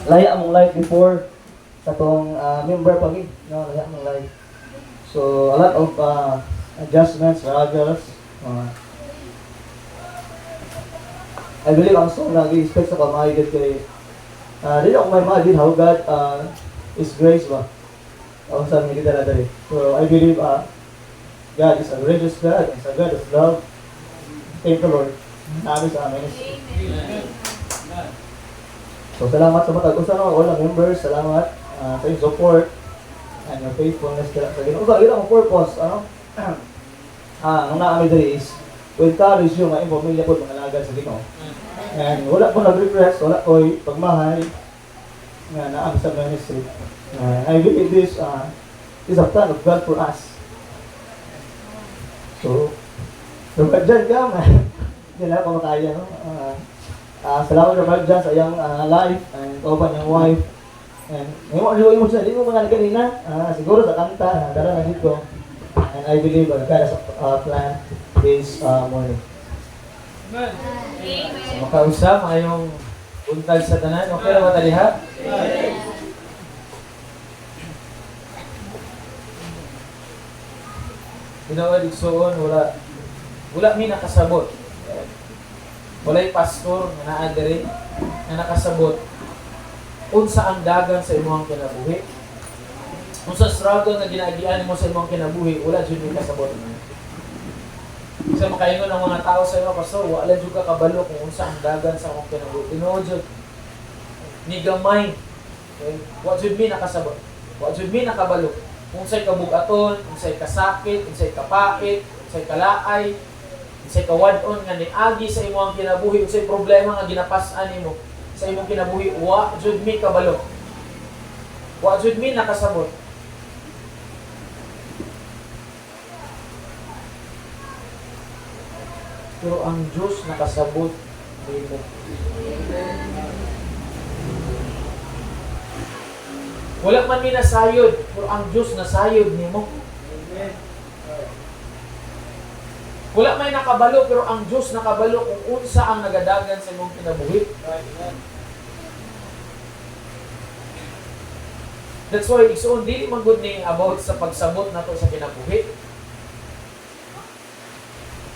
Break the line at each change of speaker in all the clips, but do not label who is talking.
laya mong life before katong member pagi, no, laya mong life. So a lot of adjustments, struggles. I believe ang song lagi expect sa pamahigit kay dili ako may imagine how God is grace ba. Ako sa mga dala dali. So I believe God is a gracious God, is a God of love. Thank the Lord. Namin sa amin. So salamat sa mga tag-usa no, all the members, salamat sa inyong support and your faithfulness sa Ginoo. Usa ila ang purpose ang naami diri is to encourage you nga imong pamilya pod mga alagad sa Ginoo. And wala po nag-request, wala ko pagmahay nga naami sa ministry. I believe this is a plan of God for us. So, dapat dyan ka, hindi na ako makaya. No? Salamat dapat dyan sa iyong life and kauban niyang wife. And ngayon mo siya, hindi mo mga kanina, siguro sa kanta, dara na dito. And I believe God has a plan this morning.
Amen. So, makausap, ayong buntag sa tanan. Okay na ba taliha? Tinawad igsoon, wala mi nakasabot. Walay pastor nga naa diri nga nakasabot unsa ang dagan sa imong kinabuhi. Unsa struggle nga ginaagian mo sa imong kinabuhi, wala jud mi kasabot. Sa makaingon ang mga tao sa iyo, pastor, wala jud ka kabalo kung unsa ang dagan sa imong kinabuhi. Tinuod jud ni gamay. Okay? Wa jud mi nakasabot. Wa jud mi nakabalo. Unsay kabugaton, unsay kasakit, unsay kapait, unsay kalaay, unsay kawadon nga niagi sa imong kinabuhi, unsay problema nga ginapas-an nimo sa imong kinabuhi, wa jud mi kabalo. Wa jud mi nakasabot. Pero ang Diyos nakasabot nimo. Wala man mi nasayod, pero ang Diyos nasayod nimo. Wala may nakabalo, pero ang Diyos nakabalo kung unsa ang nagadagan sa imong kinabuhi. That's why, igsoon, dili man gud ni about sa pagsabot nato sa kinabuhi.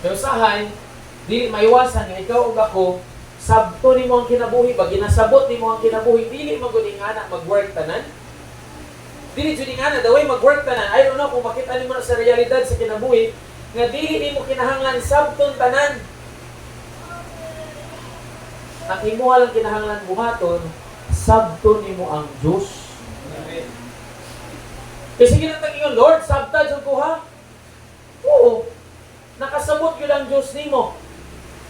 Pero sahay, dili maiwasan nga ikaw ug ako, sabto nimo ang kinabuhi, pag ginasabot nimo ang kinabuhi, dili man gud ingana mag-work tanan. Dili jud ingana the way mag-work tanan. I don't know kung makita nimo na sa realidad sa kinabuhi nga dili nimo kinahanglan sabton tanan. Ang imo lang kinahanglan buhaton, sabton nimo ang Dios. Amen. Kasi ginatang ingon, Lord, sabta jud ko ha. Oo. Nakasabot gyud ang Dios nimo.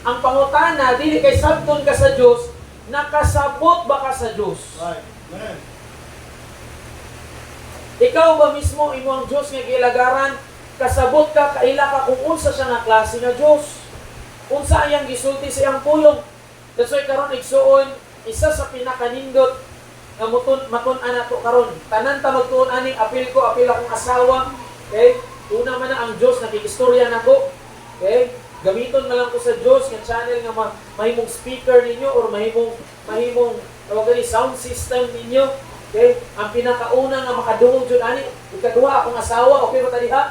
Ang pangutana dili kay sabton ka sa Dios, nakasabot ba ka sa Dios? Right. Amen. Ikaw ba mismo imo ang Dios nga gilagaran, kasabot ka, kaila ka kung unsa siya nga klase nga Dios. Unsa iyang gisulti sa iyang pulong. That's why karon igsuon, isa sa pinakanindot nga matun-an nato karon. Tanan ta magtuon aning apil akong asawa. Okay? Una man na ang Dios nakikistorya nako. Okay? Gamiton na lang ko sa Dios nga channel nga mahimong speaker ninyo or mahimong sound system ninyo. Okay? Ang pinakauna nga makadungog jud ani, ikaduha akong asawa, okay ba tadiha?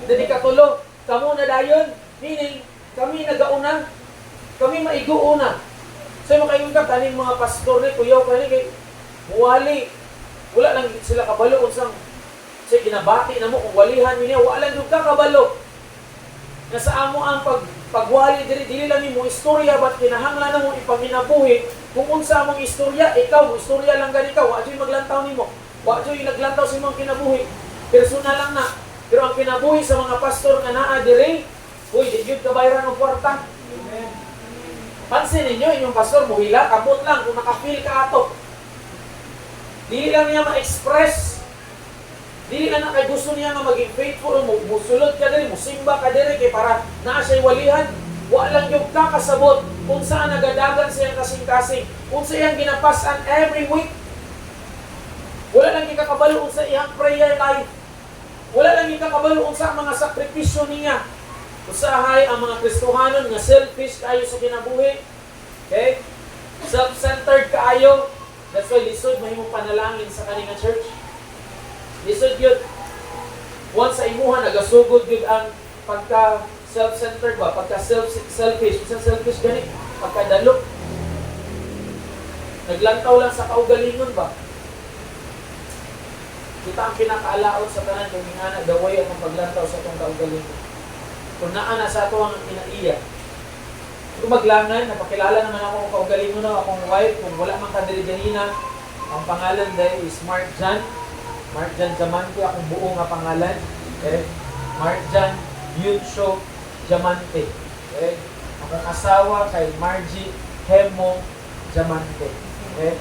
Then ikatulo, kamo na dayon, meaning kami nagauna, kami maiguuna. So makaingon ka taning mga pastor ni kuyaw kani kay wali. Wala lang sila kabalo unsang say ginabati namo kung walihan mi niya, wala lang jud ka kabalo. Nasa amo ang pagwali dili lang nimo istorya ba't kinahanglan namo ipanginabuhi kung unsa among istorya, ikaw mo istorya lang gani ka, wa jud maglantaw nimo. Wa jud naglantaw sa imong kinabuhi. Personal lang na. Pero ang kinabuhi sa mga pastor nga naa diri, uy, di jud kabayaran og kwarta. Amen. Pansin ninyo inyong pastor muhila, kabot lang kung naka-feel ka ato. Dili lang niya ma-express. Dili lang na kay gusto niya nga maging faithful, musulod ka diri, musimba ka diri kay para naa siya walihan. Wa lang yung kakasabot kung saan nagadagan siyang kasing-kasing, kung sa iyang ginapasan every week. Wala lang yung kakabalo sa iyang prayer life. Wala lang yung kakabalo sa mga sakripisyo niya. Usahay ang mga Kristohanon nga selfish kayo sa kinabuhi. Okay? Self-centered kaayo. That's why lisod mahimong panalangin sa kaninga church. Lisod yun. Once sa imuha, nagasugod yun ang pagka self-centered ba? Pagka selfish. Isang selfish gani. Pagkadalo. Naglantaw lang sa kaugalingon ba? Kita ang pinakaalaot sa tanan kung nga daway ang paglantaw sa itong kaugalingon. Kung naa na sa ito ang kinaiya. Kung maglangan, napakilala naman ako kung kaugalingon na akong wife. Kung wala man kadiriganina, ang pangalan dahil is Mark Jan. Mark Jan Diamante, akong buong nga pangalan. Okay? Mark Jan Yunsho Diamante. Okay? Akong asawa kay Margie Hemo Diamante. Okay?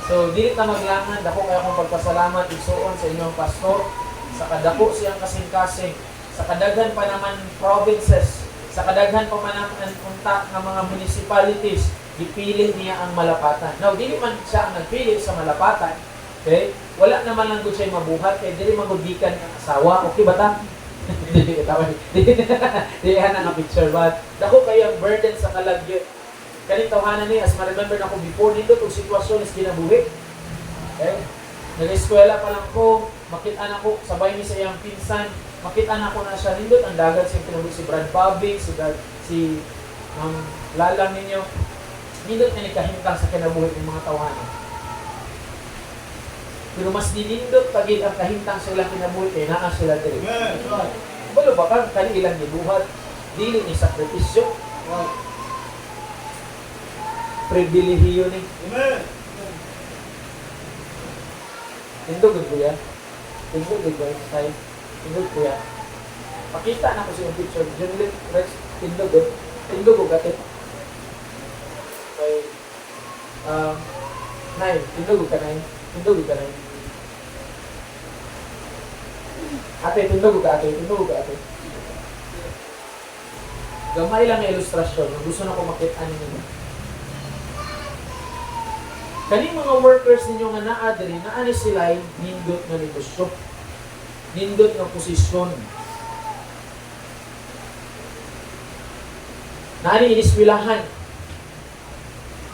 So, dili na maglangan, dako kaya akong pagpasalamat igsuon sa inyong pastor, sa kadako siyang kasing-kasing, sa kadaghan pa naman provinces, sa kadaghan pa man ang unta ng mga municipalities, ipili niya ang Malapatan. Now, dili man siya ang nagpili sa Malapatan, okay? Wala naman lang gud siya mabuhat, kaya dili magudikan ang asawa. Okay ba ta? Dili ka tawag. Dili ang picture, but dako kaya ang burden sa kalagyo. Kaning tawhanan ni, as ma-remember na ko before nito, kung sitwasyon is kinabuhi. Okay? Nag-eskwela pa lang ko, makita na ko, sabay ni sa iyang pinsan, makita na ko na siya nindot, ang dagat siya kinabuhi si Brad Bobby, si Lalang ninyo, nindot na nikahintang sa kinabuhi ng mga tawhanan. Pero mas dinindot pagid ang kahintang sila kinabuhi, kaya naa sila diri. Balo ba ka, kani ilang gibuhat, dili ni sakripisyo. Pribilehiyo ni.
Amen.
Tindog ko ya. Tindog ko ya. Tindog ko ya. Pakita na ko sa picture. Junlit Rex tindog ko. Tindog ko gati. Okay. Nay, tindog ka nay. Tindog ka nay. Ate, tindog ka ate. Tindog ka ate. Gamay lang na ilustrasyon. Gusto na ko makita ninyo. Kaning mga workers ninyo nga naa diri, naani sila nindot nga negosyo. Nindot nga posisyon. Naani iniswilahan.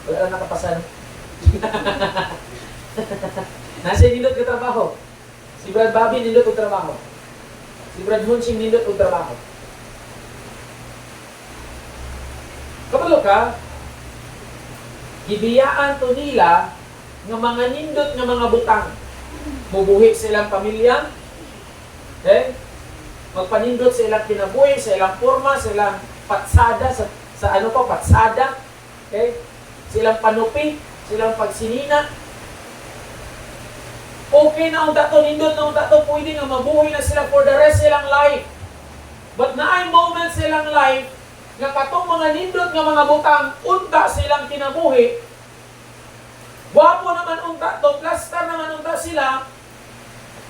Wala lang nakapasan. Nasa nindot ka trabaho. Si Brad Bobby nindot og trabaho. Si Brad Hunching nindot og trabaho. Kabalo ka, gibiyaan to nila nga mga nindot nga mga butang. Mubuhi silang pamilya. Okay? Magpanindot sa ilang kinabuhi, sa ilang forma, sa ilang patsada, sa ano pa, patsada. Okay? Silang panupi, silang pagsinina. Okay na ang dato, nindot na ang dato, pwede nga mabuhi na sila for the rest silang life. But naay moments silang life nga katong mga nindot nga mga butang, unta silang kinabuhi, wapo naman unta to, plaster naman unta sila,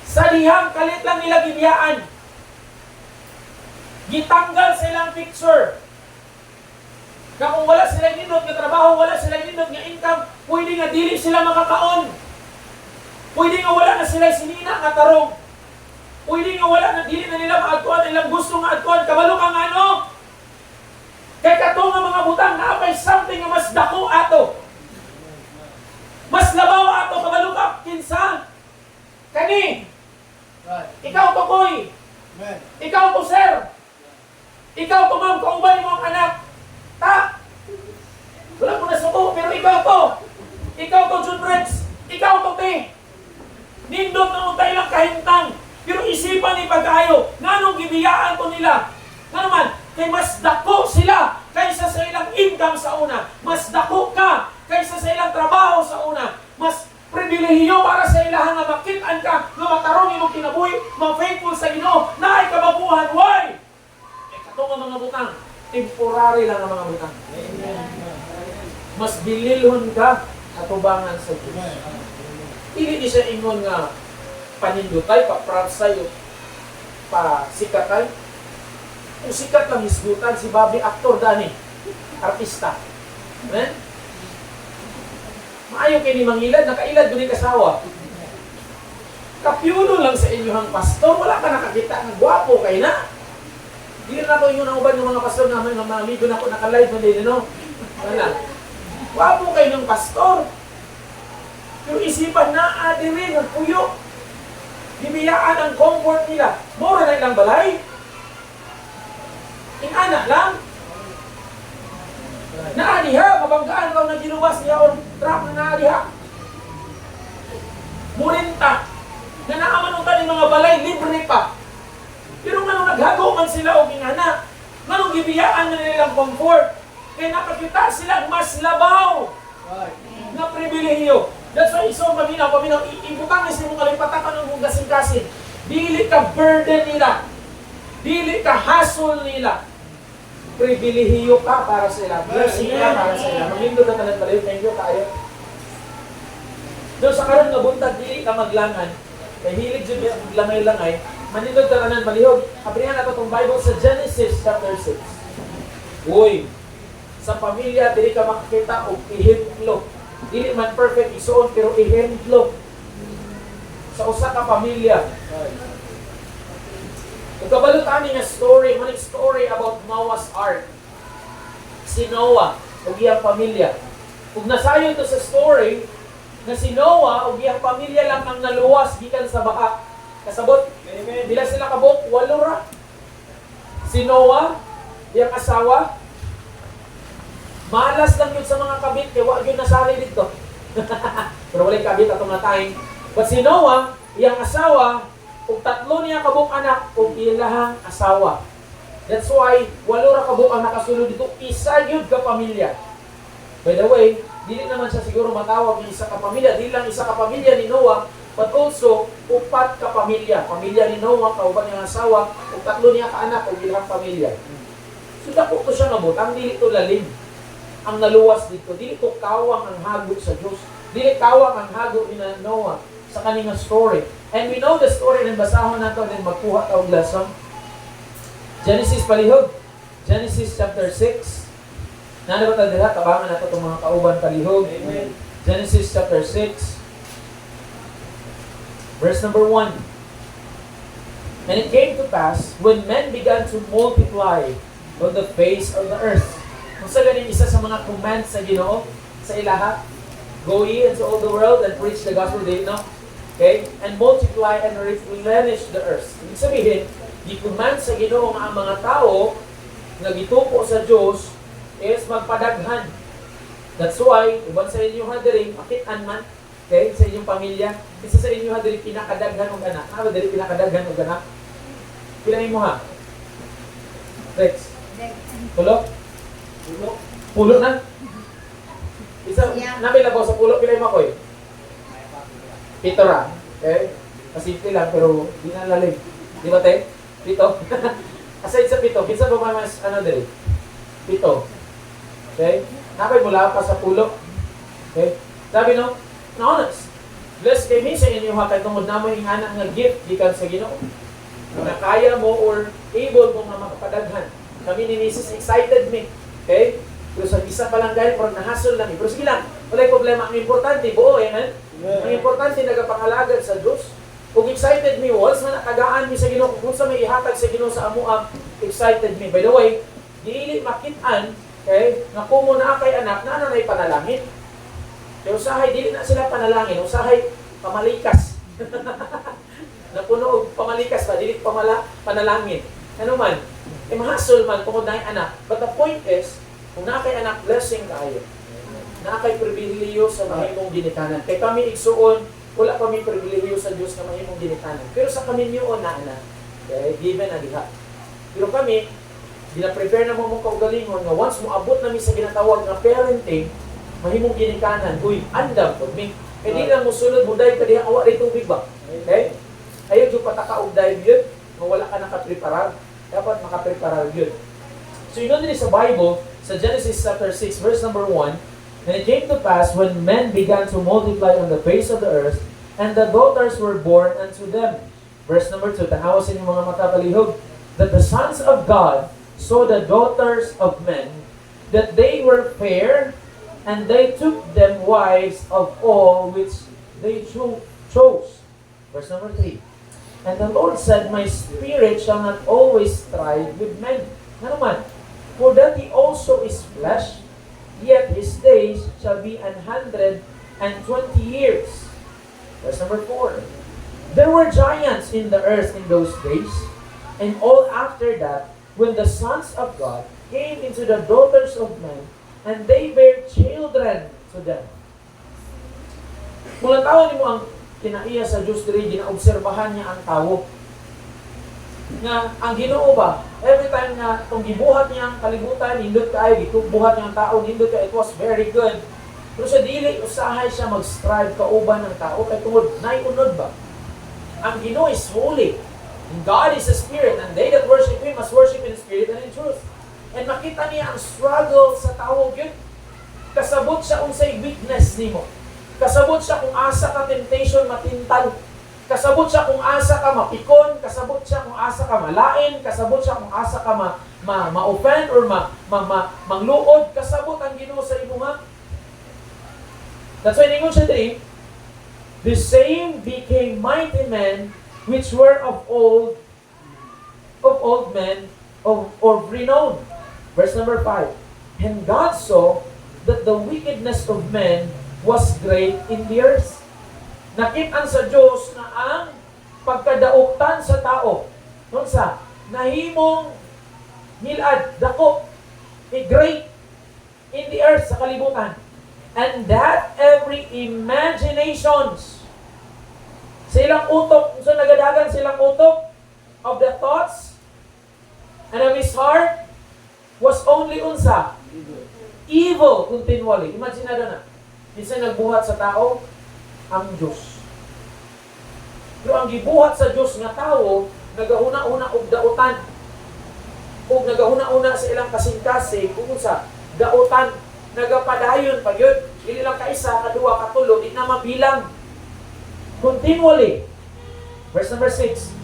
sa dihang kalit lang nila gibiyaan. Gitanggal silang picture. Nga kung wala silang nindot nga trabaho, wala silang nindot nga income, pwede nga dili sila makakaon. Pwede nga wala na sila sinina nga tarong. Pwede nga wala na dili na nila maagtuan, ilang gusto nga agtuan, kabalo kang ano? Kaya kato nga mga butang, naapay something nga mas dako ato. Mas labaw ato, kabalo ka, kinsa. Kani. Ikaw to, Koy. Ikaw to, sir. Ikaw to, ma'am, kauban mo ang anak. Ta. Wala ko na suko, pero ikaw to. Ikaw to, John Brents. Ikaw to, te. Nindot na untay lang kahintang. Pero isipan ni pag-ayo, nganong gibiyaan to nila. Nga naman, kay mas dako sila kaysa sa ilang income sa una. Mas dako ka kaysa sa ilang trabaho sa una. Mas pribilehiyo para sa ilang nga makitaan ka, nga matarong imong kinabuhi, ma-faithful sa Ginoo, naay kababuhan. Why? Eh, kato nga mga butang, temporary lang ang mga butang. Mas bililhon ka atubangan sa Diyos. Hindi di siya ingon nga panindutay, pa-proud sa'yo, pa-sikatay. Kung sikat lang hisgutan, si Bobby, aktor dani, artista. Amen? Maayo kayo ni mangilad, nakailad doon yung kasawa. Kapyuno lang sa inyong pastor, wala ka nakakita ng gwapo kayo na. Hindi na ako yung nauban ng mga pastor naman, ng mga amigo na ako nakalive mo din, no? Wala. Gwapo kayo ng pastor. Yung isipan na adiri, nagpuyo. Bibiyaan ang comfort nila. Mura na ilang balay. Anak lang. Naadiha, mabanggaan raw na giluwas niya o trap na naadiha. Murinta. Na naaman ng mga balay, libre pa. Pero nga naghago man sila o ingana, nga gibiyaan na nilang comfort. Kaya nakakita sila mas labaw na pribilehiyo. That's why iso paminaw, ibutang is mong kalipatakan ng mong kasing-kasing. Dili ka burden nila. Dili ka hassle nila. Pribilehiyo ka para sa ila. Blessing ka para sa ila. Maglindo na tanan pala. Thank you tayo. Doon sa karon nga buntag, dili ka maglangan. Kay hilig dyan maglangay-langay. Manindog ka tanan malihog. Abrihan nato itong Bible sa Genesis chapter 6. Uy, sa pamilya, dili ka makakita o ihemplo. Dili man perfect isuon, pero ihemplo. Sa usa ka pamilya. Kung kabalutan nga story, maning story about Noah's Ark. Si Noah, o iyang pamilya. Kung nasayo ito sa story, na si Noah, o iyang pamilya lang ang naluwas gikan sa baha. Kasabot, bila sila kabok, 8 ra. Si Noah, iyang asawa, malas lang yun sa mga kabit, kaya wag yun nasali dito. Pero wala kabit atong natay. But si Noah, iyang asawa, ug 3 niya kabuk anak, ug ilahang asawa. That's why, 8 ra kabuk ang nakasulod dito, isa yun ka pamilya. By the way, dili naman siya siguro matawag ng isa ka pamilya, dili lang isa ka pamilya ni Noah, but also, 4 ka pamilya. Pamilya ni Noah, kauban niyang asawa, ug 3 niya ka anak, ug ilang pamilya. So, dako to siya nabot, ang dili to lalim. Ang naluwas dito, dili to kawang ang hago sa Diyos. Dili kawang ang hago ni Noah sa kaninga story. And we know the story, and basahon nato, and magkuha ta og lesson. Genesis palihog. Genesis chapter 6. Nana ba tayo diha? Tabangan nato itong mga kauban palihog. Amen. Genesis chapter 6. Verse number 1. And it came to pass, when men began to multiply on the face of the earth. Kung sa ganin isa sa mga commands sa Ginoo, sa ilaha, go ye into all the world and preach the gospel, did no? Okay? And multiply and replenish the earth. Ibig sabihin, gi-command sa Ginoo nga ang mga tao nga gitupo sa Dios is magpadaghan. That's why, uban sa inyo hadiri, makitaan man, okay, sa inyong pamilya, isa sa inyo hadiri pinakadaghan og anak. Ano diri pinakadaghan og anak? Pila mo ha? Rex. Pulo? Pulo na? Isa, nabilabaw sa pulo, pila mo koy? 7 ra. Okay? Kasimple lang, pero di na lalim. Di ba, te? 7. Aside sa 7, kinsa ba mas, ano dali? 7. Okay? Napay mula pa sa pulo. Okay? Sabi no, honest. Bless kay mi sa inyo ha, kay tungod na mo yung anak nga gift, gikan sa Ginoo. Na kaya mo or able mo nga makapadaghan. Kami ni Mrs. excited me. Okay? Pero sa isa pa lang dahil, parang nahasol lang. Pero sige lang, wala'y problema. Ang importante, buo yan. Ang importante, nagapangalagad sa Diyos. Kung excited me, once na nakagaan mi sa Ginoo, kung sa may ihatag sa Ginoo sa amuang, excited me. By the way, dili makitaan, okay, na kung muna kay anak, na ano na ipanalangin. Kaya usahay, dili na sila panalangin. Usahay, pamalikas. Napuno og pamalikas ba? Dili panalangin. Ano man? Mahasol man, tungod na yung anak. But the point is, kung na kay anak, blessing kayo. Na kay pribilehiyo sa mahimong ginikanan. Kaya kami igsuon, wala kami pribilehiyo sa Diyos na mahimong ginikanan. Pero sa kami niyo na anak, okay, given na diha. Pero kami, gina-prepare na mo mong kaugalingon nga once mo abot namin sa ginatawag na parenting, mahimong ginikanan, uy, andam po mi. Kaya di lang mo sunod mo dahil ka diha, awa rin tubig ba? Okay? Ayaw yung pataka og dahil yun, kung wala ka nakapreparar, dapat makapreparar yun. So yun din sa Bible, sa Genesis chapter 6, verse number 1, and it came to pass when men began to multiply on the face of the earth, and the daughters were born unto them. Verse number 2, tanawa sa inyong mga mata palihog, that the sons of God saw the daughters of men, that they were fair, and they took them wives of all which they chose. Verse number 3, and the Lord said, my spirit shall not always strive with men. Ano man? For that he also is flesh, yet his days shall be 120 and 20 years. Verse number 4. There were giants in the earth in those days, and all after that, when the sons of God came into the daughters of men, and they bare children to them. Kung tawon mo ang kinaiya sa Diyos diri, ginaobserbahan niya ang tao. Nga, ang Ginoo ba, every time nga itong gibuhat niya ang kalibutan, nindot kayo, gitubuhat niya ang tao, nindot kayo, it was very good. Pero sa dili, usahay siya mag-strive kauban ng tao, kay tungod, naiunod ba? Ang Ginoo is holy, and God is a spirit, and they that worship Him must worship in spirit and in truth. And makita niya ang struggle sa tao yun. Kasabot siya unsay weakness nimo. Kasabot siya kung asa ka temptation matintal. Kasabot siya kung asa ka mapikon. Kasabot siya kung asa ka malain. Kasabot siya kung asa ka ma-offend or mangluod. Kasabot ang Ginoo sa imo ha. That's why ningon siya diri, the same became mighty men which were of old men of renown. Verse number 5. And God saw that the wickedness of men was great in the earth. Nakit-an sa Diyos na ang pagkadauktan sa tao. Noon sa, nahimong hilad, dako, great in the earth sa kalibutan. And that every imaginations, silang utok, so nagadagan silang utok of the thoughts and of his heart was only unsa? Evil continually. Imagine na na. Minsan nagbuhat sa tao, ang Diyos. Pero ang gibuhat sa Diyos nga tao, nagahuna-una og dautan. O nagahuna-una sa ilang kasing-kasing, kung sa dautan, nagapadayon pa yun. Hindi lang kaisa, kadua, katulo, di na mabilang. Continually. Verse number 6.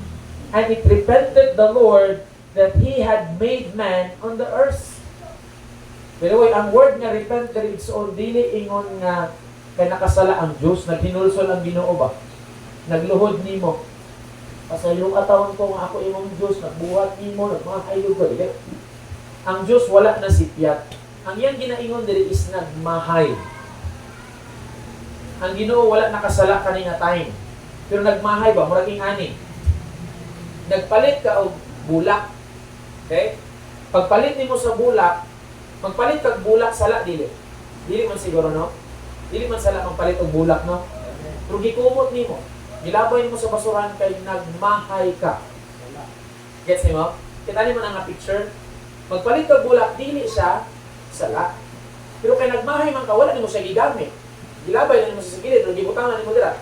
And it repented the Lord that He had made man on the earth. By the way, ang word nga repent, it's on dili ingon nga kay nakasala ang Diyos, naghinulsol ang Ginoo ba? Nagluhod nimo. Pasayong atawon ko nga ako imong Diyos, nagbuhat nimo, nagmahayog ko. Ang Diyos wala na sipyat. Ang iyang ginaingon diri is nagmahay. Ang Ginoo wala nakasala kani nga time. Pero nagmahay ba, muraging ani. Nagpalit ka og bulak. Okay? Pagpalit nimo sa bulak, magpalit kag bulak sala dili. Dili man siguro no. Dili man sala magpalit og bulak no. Pero gikumot nimo. Gilabay nimo sa basuran kay nagmahay ka. Gets nimo? Kita nimo na nga picture. Magpalit kag bulak dili siya sala. Pero kay nagmahay man ka wala nimo siya gigamit. Gilabay lang mo sa gilid, o gibutang lang mo dira.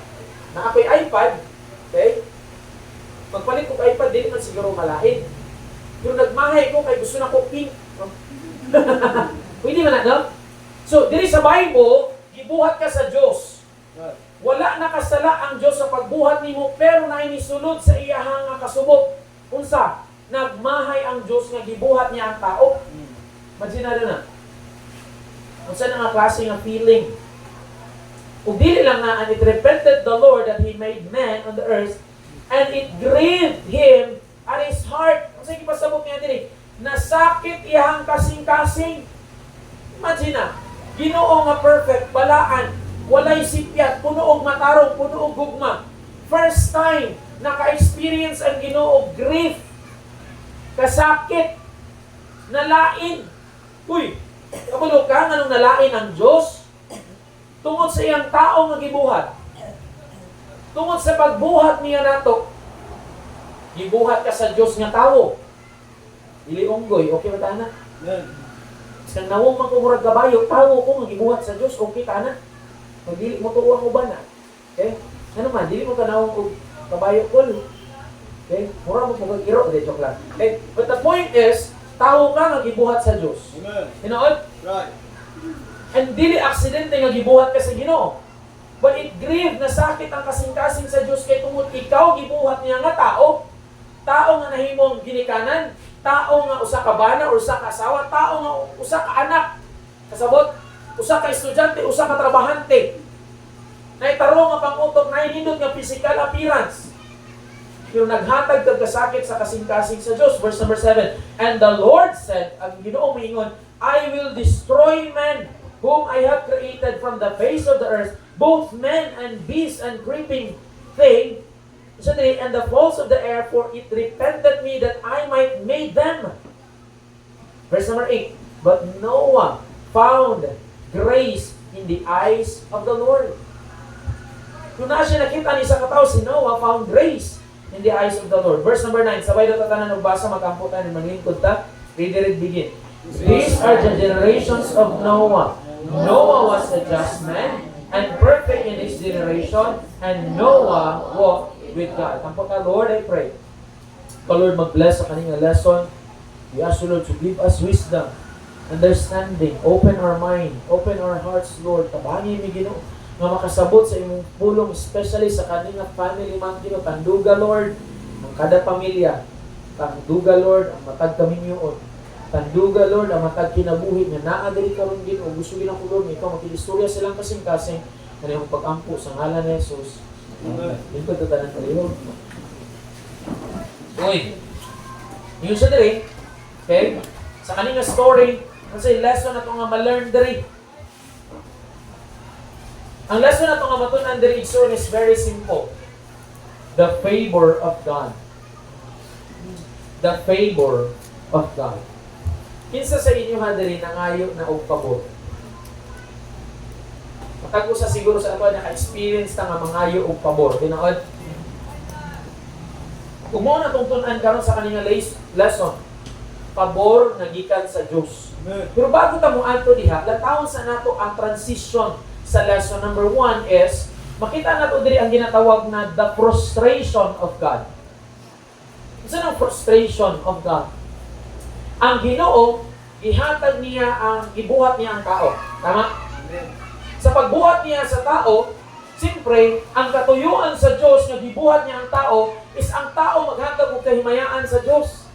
Na ako'y iPad, okay? Magpalit ko kay iPad, dili man siguro malain. Pero nagmahay ko, kay gusto na ko pink. No? Pwede man na, no? So, diri sa Bible, gibuhat ka sa Diyos. Wala nakasala ang Diyos sa pagbuhat nimo, pero nainisulod sa iyahang nga kasubok. Unsa? Nagmahay ang Diyos nga gibuhat niya ang tao. Imagine na. Unsa na nga klase nga feeling? Kung dili lang na, and it repented the Lord that He made man on the earth, and it grieved Him at His heart. Ang sige pasabot niya din nasakit iyang kasing-kasing. Imagine na, Ginoo nga perfect, balaan, walay sipyat, puno og matarong, puno og gugma. First time, naka-experience ang Ginoo og grief, kasakit, nalain. Uy, kabalo ka, anong nalain ang Diyos? Tungod sa iyang tao nga gibuhat. Tungod sa pagbuhat niya nato, gibuhat ka sa Diyos nga tao. Dili unggoy, okay ba ta na? Sa nawong magkumurag kabayo, tao ko nga gibuhat sa Diyos, okay ta na? Pag dili mo tuwang uban na. Okay? Ano man, dili mo ka nawong kabayo ko. Okay? Mura mo magkagiro, de joke lang. Okay? But the point is, tao ka nga gibuhat sa Diyos.
Amen.
Hinood?
Right.
And dili aksidente nga gibuhat ka sa Ginoo. But it grieved, nasakit ang kasing-kasing sa Diyos kay tungod ikaw gibuhat niya nga tao. Tao nga nahimong ginikanan, tao nga usa ka bana or usa ka asawa, tao nga usa ka anak. Kasabot, usa ka estudyante, usa ka trabahante. Naitaro nga pangutok, nainindot nga physical appearance. Pero naghatag kag kasakit sa kasing-kasing sa Diyos. Verse number 7. And the Lord said, ang Ginoo moingon, I will destroy man whom I have created from the face of the earth, both men and beasts and creeping thing, and the fowls of the air, for it repented me that I might make them. Verse number 8, but Noah found grace in the eyes of the Lord. Kung na siya nakita ni sa katao, si Noah found grace in the eyes of the Lord. Verse number 9, sabay na tatanan ng basa, magkamputan and maglingkod ta. Read it, begin. These are the generations of Noah. Noah was a just man and perfect in his generation, and Noah walked with God. Tampo ka, Lord, I pray. Lord, mag-bless sa kaninga lesson. We ask you, Lord, to give us wisdom, understanding, open our mind, open our hearts, Lord. Tabangi mi Ginoo nga makasabot sa imong pulong, especially sa kaninga family man, Ginoo. Tanduga, Lord, ang kada pamilya. Tanduga, Lord, ang matag kaminyoon. Tanduga, Lord, ang matag kinabuhi nga naadiri karon Ginoo. Gusto ginang Lord, ikaw makilistorya silang kasing-kasing na imong pag-ampo sa ngalan ni Jesus. Lingkod ta tanan kaliho. Uy. Yun siya diri. Okay? Sa kaninga story, kasi lesson na ito nga ma-learn diri. Ang lesson na ito nga matunan diri igsoon is very simple. The favor of God. The favor of God. Kinsa sa inyo ha diri nangayo na og pabor? Matag sa siguro sa ato naka-experience ta nga mangayo og pabor. Tinaod. Kung mo na tungtunan karon sa kaninga lesson, pabor nga gikan sa Dios. Pero bago ta mo adto diha, latawon sa nato ang transition sa lesson number 1 is makita nato diri ang ginatawag na the frustration of God. Ano ang frustration of God? Ang Ginoo gihatag niya gibuhat niya ang tao. Tama? Sa pagbuhat niya sa tao, siyempre, ang katuyuan sa Diyos na gibuhat niya ang tao is ang tao maghatag og kahimayaan sa Diyos.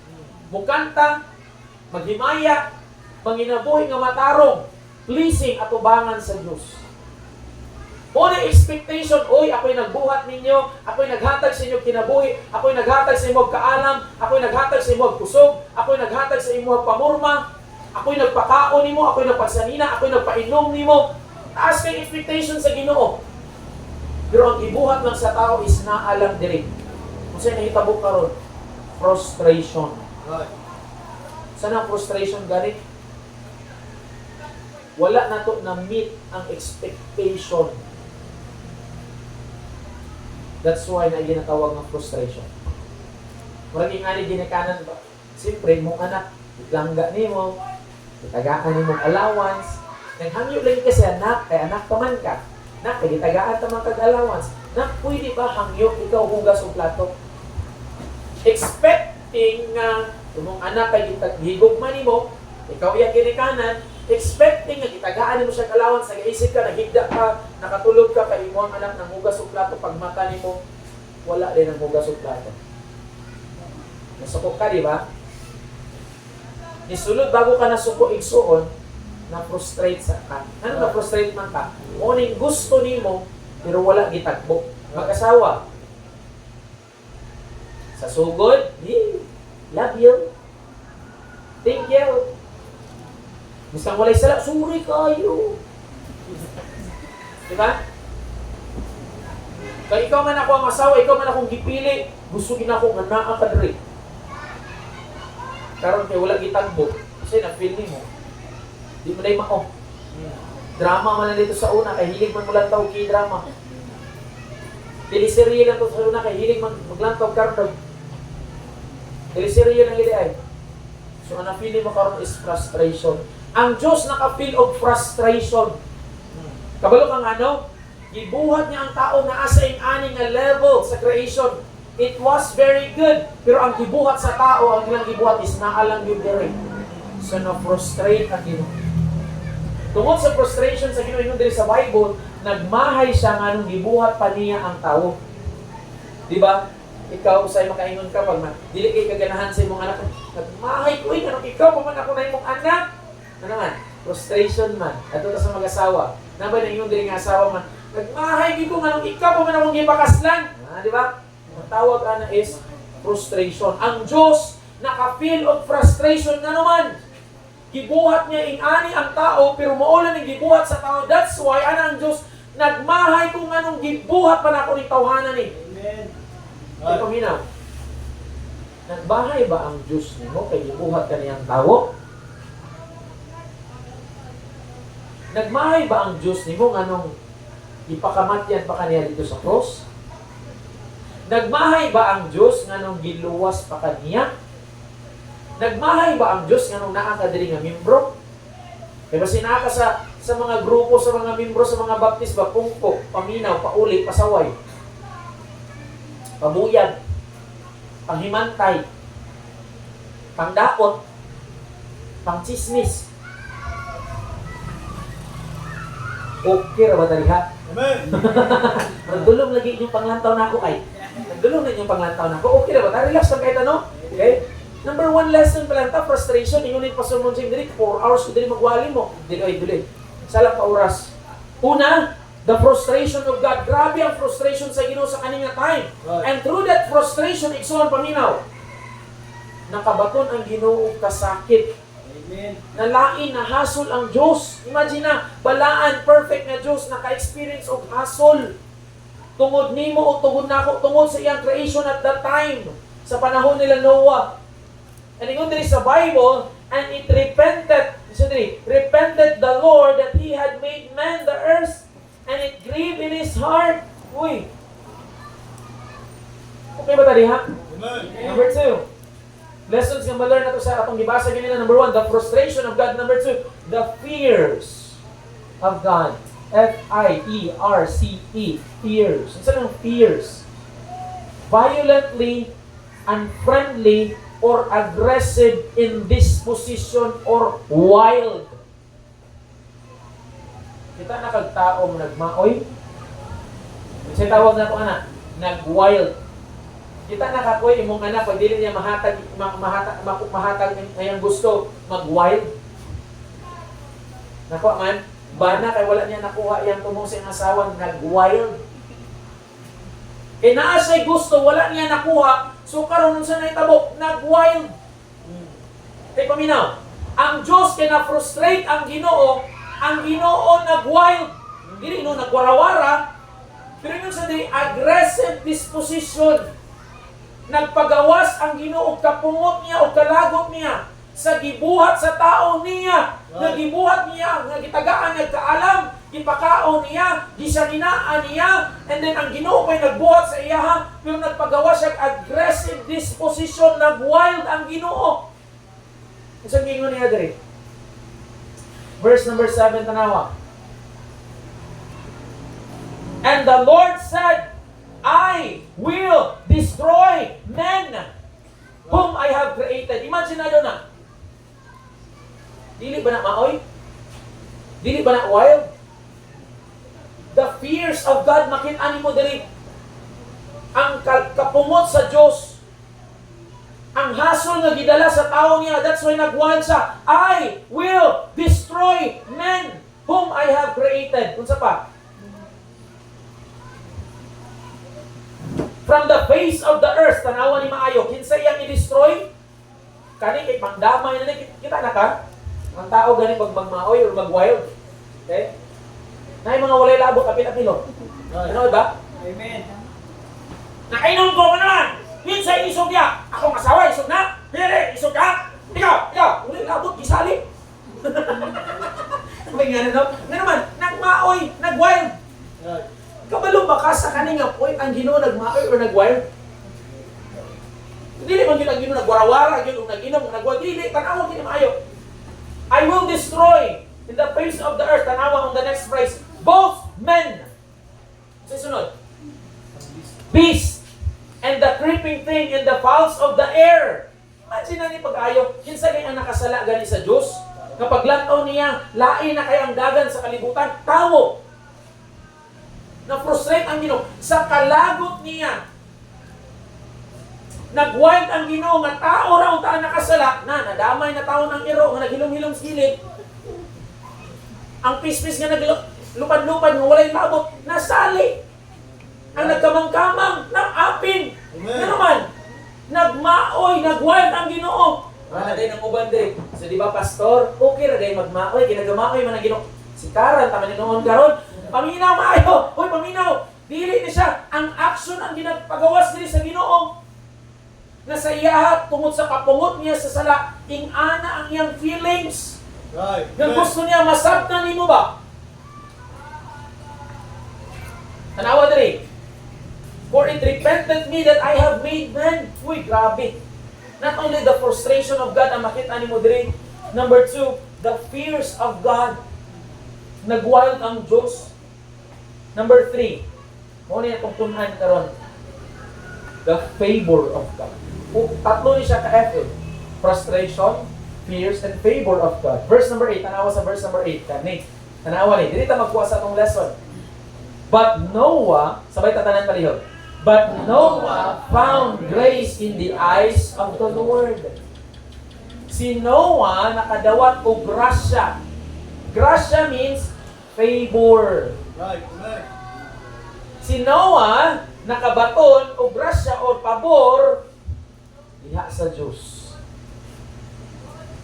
Mukanta, maghimaya, manginabuhi nga matarong, pleasing at ubangan sa Diyos. Una expectation, oy, ako'y nagbuhat ninyo, ako'y naghatag sa inyo kinabuhi, ako'y naghatag sa inyo kaalam, ako'y naghatag sa inyo kusog, ako'y naghatag sa inyo pamurma, ako'y nagpakaon nimo, ako'y nagpagsanina, ako'y nagpainom nimo. Taas kay expectation sa Ginoo. Pero ang gibuhat lang sa tao is naalang diri. Kung sa'yo nahitabo karon, frustration. Saan ang frustration gani? Wala na to na meet ang expectation. That's why na ginatawag ng frustration. Maraming ani ginikanan ba? Siyempre, mong anak, langga ni mo, itagaan ni mong allowance. Naghangyo lang kasi anak, kay anak taman ka. Nak, kay itagaan taman kag allowance. Nak, pwede ba hangyo ikaw hugas o plato? Expecting nga, mong anak kay higog man mo, ikaw iya ginikanan, expecting nga itagaan mo siya allowance, nag-iisip ka, naghigda ka, nakatulog ka, kay mo ang anak ng hugas o plato, pag mata ni mo, wala din ang hugas o plato. Nasukok ka, di ba? Nisulod bago ka nasuko igsuon, na-frustrate sa ka. Ano na-frustrate man ka? Uning gusto ni mo, pero wala gitagbo. Mag-asawa. Sa sugod, love you. Thank you. Basta walay sala, suri kayo. Diba? Kaya ikaw man ako ang asawa, ikaw man akong gipili, gusto gina ako nga naa ka diri. Karon kay wala gitagbo, kasi na-feel ni mo. Di mo na mao. Drama man na dito sa una, kay hilig man mo lang tawag drama. Teleserye lang to sa una, kay hilig man maglantaw karon. Teleserye lang hili ay. So ang na-feel mo karon is frustration. Ang Diyos naka-feel of frustration. Kabalo kang ano? Gibuhat niya ang tao na asa ing ani nga level sa creation. It was very good. Pero ang gibuhat sa tao, ang ilang gibuhat is naalang yung diri. So na-frustrate ang Ginoo. Tungod sa frustration sa Ginoo diri sa Bible, nagmahay siya nga nung gibuhat pa niya ang tao. Di ba? Ikaw usay makaingon ka pag dili kay kaganahan sa imong anak. Nagmahay ko nga nung ikaw pa man ako na imong anak. Ano man? Frustration man. Ato ta sa mag-asawa. Nabay na ingon diri nga asawa man. Nagmahay gid ko nga nung ikaw pa man akong gipakaslan. Di ba? Ang tawag ana is frustration. Ang Diyos naka-feel of frustration nga naman. gibuhat niya ingani ang tao, pero maulan ang gibuhat sa tao. That's why, ang Diyos, nagmahay kung anong gibuhat pa na ako ng tawhanan ni.
Amen.
Ay, paminaw. Nagbahay ba ang Diyos nimo kay gibuhat ka niyang tao? Nagmahay ba ang Diyos nimo nganong ipakamatyan pa kaniya dito sa cross? Nagmahay ba ang Diyos nganong giluwas pa kaniya? Nagmahay ba ang Diyos nganong naa ka diri nga membro? Kaya basi naa ka sa mga grupo, sa mga membro, sa mga baptist ba, pungko, paminaw, pauli, pasaway, pabuyag, panghimantay, pangdakot, pangchismis. Okay ra ba taliha?
Amen.
Nagdulong lagi yung panglantaw na ako kay. Nagdulong na yung panglantaw na ako. Okay ra ba? Relax lang kahit ano. Okay? Number 1 lesson pala ta, frustration. Ingunit pa sa mong diri, 4 hours ko diri magwali mo. Dili. Salang ka oras. Una, the frustration of God. Grabe ang frustration sa Ginoo sa kanilang time.
Right.
And through that frustration, igsoon paminaw. Nakabaton ang Ginoo kasakit.
Amen.
Nalain na hasol ang Diyos. Imagine na, balaan, perfect na Diyos, naka-experience of hasol. Tungod nimo o tungod nako, tungod sa iyang creation at that time, sa panahon nila Noah. And ingon diri sa Bible, and it repented the Lord that He had made man the earth, and it grieved in His heart. Uy! Okay ba tadi ha?
Amen.
Number 2. Lessons nga ma-learn nato sa atong gibasa ganina. Number 1, the frustration of God. Number 2, the fears of God. F-I-E-R-C-E. Fears. Ano sa fears? Violently, unfriendly, or aggressive in disposition or wild. Kita na kagtaong nagmaoy. Kasi tawag na ito anak, nag-wild. Kita nakakoy imong anak pag dili niya mahatag ngayang gusto mag-wild. Nako man, bana kay wala niya nakuha iyang tumong sa iyang asawa nag-wild. Kay naa siya gusto wala niya nakuha, so karon unsa na itabo nag-wild. Kay paminaw, ang Dios kay na-frustrate ang Ginoo nag-wild. Dili no nagwarawara, pero yun sa di aggressive disposition. Nagpagawas ang Ginoo kapungot niya o kalagot niya sa gibuhat sa tao niya. Nagibuhat niya, nga gitagaan niya kaalam, gipakaon niya, gisaninaan niya, and then ang Ginoo pa'y nagbuhat sa iya, pero nagpagawas siya aggressive disposition, nag-wild ang Ginoo. Isang gingon niya diri. Verse number 7 tanawa. And the Lord said, I will destroy men whom I have created. Imagine na doon na. Dili ba na maoy? Dili ba na wild? The fears of God, makin-ani mo diri. Ang kapumot sa Diyos. Ang hasol nga gidala sa tao niya. That's why nag-wild siya. I will destroy men whom I have created. Unsa pa? From the face of the earth, tanawa ni maayo, kinsa iyang i-destroy? Kani kay pangdamay na kita na ka? Ang tao gani pag magmaoy or mag-wild. Okay? Na mga walay labot apil-apilo. Ano ba?
Amen.
Nakainom ko naman. Minsan isog niya. Ako masawa, isog na. Pili, isog ka. Ikaw, walay labot, gisali. May nga na, nga naman, nagmaoy, nag-wild. Kabalo ba ka sa kaninga point ang Ginoo nagmaoy or nag-wild? Dili man gyud ang Ginoo nagwarawara, gyud nag-inom, nag-wild. Dili, tanawa kini maayo. I will destroy in the face of the earth, tanawa on the next phrase, both men. Sa sunod, beast, and the creeping thing in the fowls of the air. Imagine na ni pag-ayo, kinsa kay ang nakasala gani sa Dios? Kapag lantaw niya, lain na kay ang dagan sa kalibutan, tawo. Na-frustrate ang Ginoo sa kalagot niya. Nag-wild ang Ginoo nga tao raw ta nakasala na nadamay na tao ng iro nga naghilom-hilom sa gilid. Ang pispis nga naglupad-lupad nga walay labot nasali. Ang nagkamang-kamang apin. Ano naman? Nagmaoy, nag-wild ang Ginoo. Wala din ang uban diri. So di ba pastor, okay ra day magmaoy, ginagamaoy man ang Ginoo. Si Karan tama ni noon karon. Paminaw maayo. Hoy paminaw. Dili ni siya ang action ang ginapagawas diri sa Ginoo. Na sa iya tungod sa kapungot niya sa sala, ing-ana ang iyang feelings.
Right.
Nga gusto niya masabtan nimo ba? Tanawa diri. For it repented me that I have made man. Uy, grabe. Not only the frustration of God ang makita nimo diri. Number 2, the fears of God. Nagwild ang Diyos. Number 3, muna yung tungtunan karon. The favor of God. Tatlo ni siya ka-F. Frustration, fears, and favor of God. Verse number 8, tanawa sa verse number 8. Kani, tanawa ni. Dili ta magkuha sa itong lesson. But Noah, sabay tatanan palihog. But Noah found grace in the eyes of the Lord. Si Noah nakadawat og grasya. Grasya means favor.
Right. Amen.
Si Noah nakabaton og grasya o pabor diha sa Dios.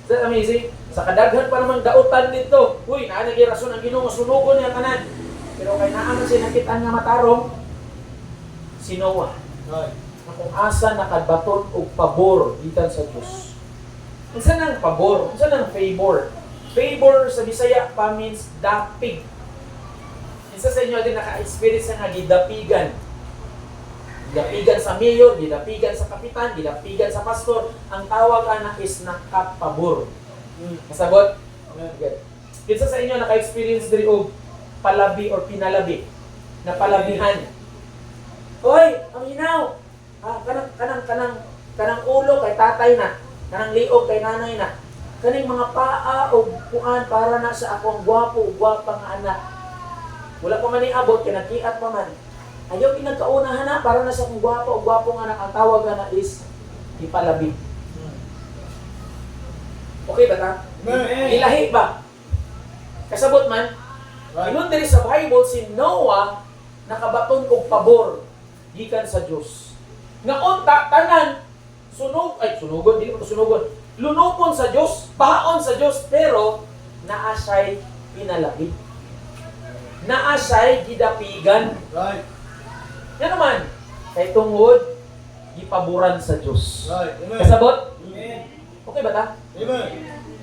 Is that amazing? Sa kadaghan pa namang dautan dito. Uy, naa na rason ang Ginoo sunugon niya tanan. Pero kay naa man siya nakita nga matarong si Noah.
Right.
Na kung asa nakabaton og pabor gikan sa Dios. Unsa nang pabor? Unsa nang favor? Favor sa Bisaya pa means dapig. Isa sa inyo din naka-experience nga gidapigan. Gidapigan sa mayor, gidapigan sa kapitan, gidapigan sa pastor. Ang tawag ana is nakapabor. Kasagot? Good. Kinsa sa inyo naka-experience diri og palabi or pinalabi? Na palabihan. Hoy, ang hinaw. Kanang ulo kay tatay na. Kanang liog kay nanay na. Kaning mga paa o kuan para na sa akong gwapo, gwapang anak. Wala pa man iabot, kinakiat pa man. Ayaw pinagkaunahan na para na sa akong gwapo o gwapong anak. Ang tawag na is ipalabi. Okay ba ta?
Amen.
Ilahi ba? Kasabot man,
Right.
ingon diri sa Bible si Noah nakabaton og pabor gikan sa Dios. Nga unta tanan sunugon, dili mo sunugon. Lunopon sa Dios, baon sa Dios, pero naa siya'y pinalabi. Naa siya'y gidapigan.
Right.
Yan naman, kay tungod gipaboran sa Dios.
Right. Amen.
Kasabot?
Amen.
Okay ba ta?
Amen.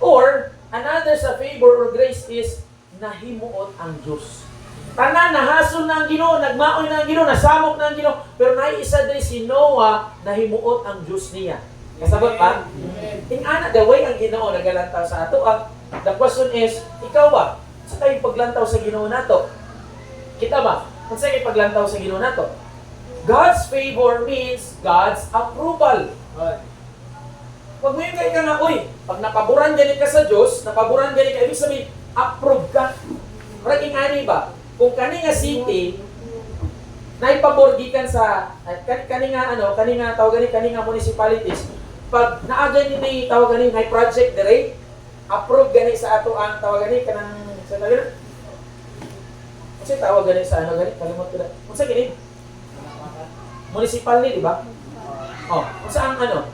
Or another sa favor or grace is nahimuot ang Dios. Tanan nahasol na ang Ginoo, nagmaoy na ang Ginoo, nasamok na ang Ginoo, pero naisa diri si Noah nahimuot ang Dios niya. Kasabot pa? Ing-ana, the way ang Ginoo nagalantaw sa ato. The question is, ikaw ba? Sa tayo paglantaw sa Ginoo nato? Kita ba? Kung sa'yo paglantaw sa Ginoo nato? God's favor means God's approval.
Right.
Pag ngayon kayo ka nga, uy, pag napaboran ganit ka sa Diyos, napaboran ganit ka, ibig sabihin, approve ka. Parang ingani ba? Kung kani nga city, naipabor gikan sa, kani nga tawag gani, kani nga municipalities, pag naaga ni tawag gani may project dire, approve gani sa ato ang tawag gani kanang sa tawag. Kasi tawag gani sa ano gani kalimot ko na. Unsa gani? Municipal ni, di ba? Oh, unsa ang ano?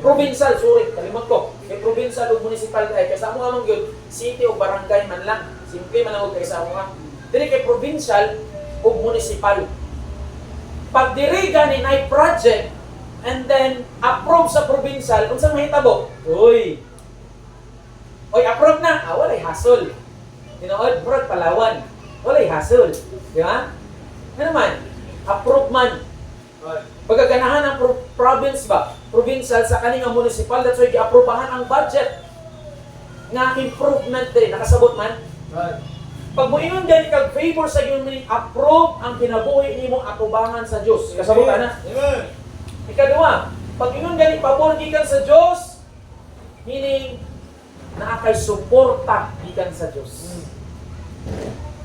Provincial, sorry, kalimot ko. May provincial o municipal kay kaysa mo among gyud city o barangay man lang. Simple man ang kaysa mo nga. Dili kay provincial o municipal. Pag diri gani nay project and then approve sa provincial, unsang mahitabo? Uy, approve na. Walay hasol. Tinuod, Brad, Palawan. Walay hasol. Di ba? Ano naman? Approve man.
Right.
Pagkaganahan ng province ba? Provincial sa kaninga municipal, that's why gi-aprobahan ang budget. Nga improvement din. Nakasabot man?
Right.
Pag mo ingon gani kag favor sa Ginoo, approve ang kinabuhi nimo atubangan sa Dios. Kasabot ana?
Amen.
Ikaduha, pag ingon gani pabor gikan sa Dios, meaning naa kay suporta gikan sa Dios.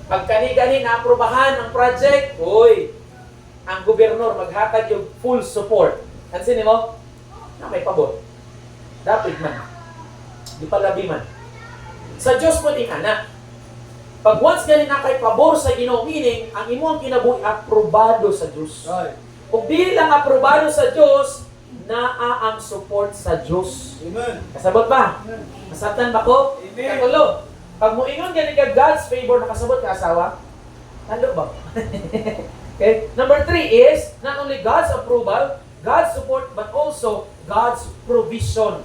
Pag kani-gani naaprubahan ang project, ang gobernador maghatag yung full support. Kansin mo? Na may pabor. Dapat man. Di palabi man. Sa Dios mo din anak. Pag once gani na kay pabor sa Ginoo, meaning ang imong kinabuhi aprobado sa Dios.
Right.
Kung dili lang aprobado sa Dios, naa ang support sa Diyos.
Amen.
Kasabot ba? Masabtan ba ko?
Amen.
Katulo. Pag mo ingon gani ka God's favor, nakasabot ka asawa? Talo ba? Okay. Number 3 is not only God's approval, God's support, but also God's provision.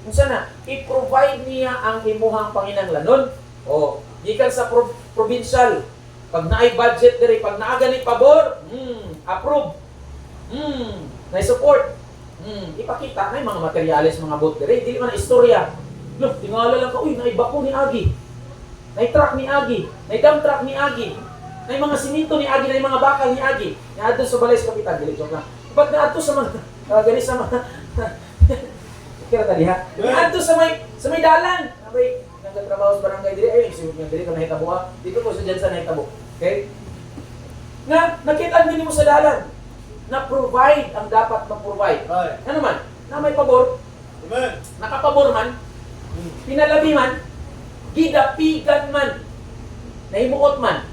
Kung sana, i-provide niya ang imuhang panginahanglanon. O, gikan sa provincial. Pag naay budget diri, pag naa gani pabor, approve. May support. Ipakita na mga materyales, mga boat diri. Dili man na istorya. Look, tingala lang ka, uy, naay bako ni Agi. Naay truck ni Agi. Naay dump truck ni Agi. Naay mga siminto ni Agi, naay mga bakal ni Agi. Naadto sa balay sa kapitan, dili joke lang. Pag naadto sa mga gani sa mga kira tadi ha. Naadto sa may dalan. Abay, nagtatrabaho sa barangay diri, ay sibuk nga diri ka nahitabo ha. Dito ko sa diyan sa nahitabo. Okay? Nakita din mo sa dalan na provide ang dapat ma-provide.
Right.
Ano man? Na may pabor,
Amen.
nakapabor man, pinalabi man, gidapigan man, nahimuot man.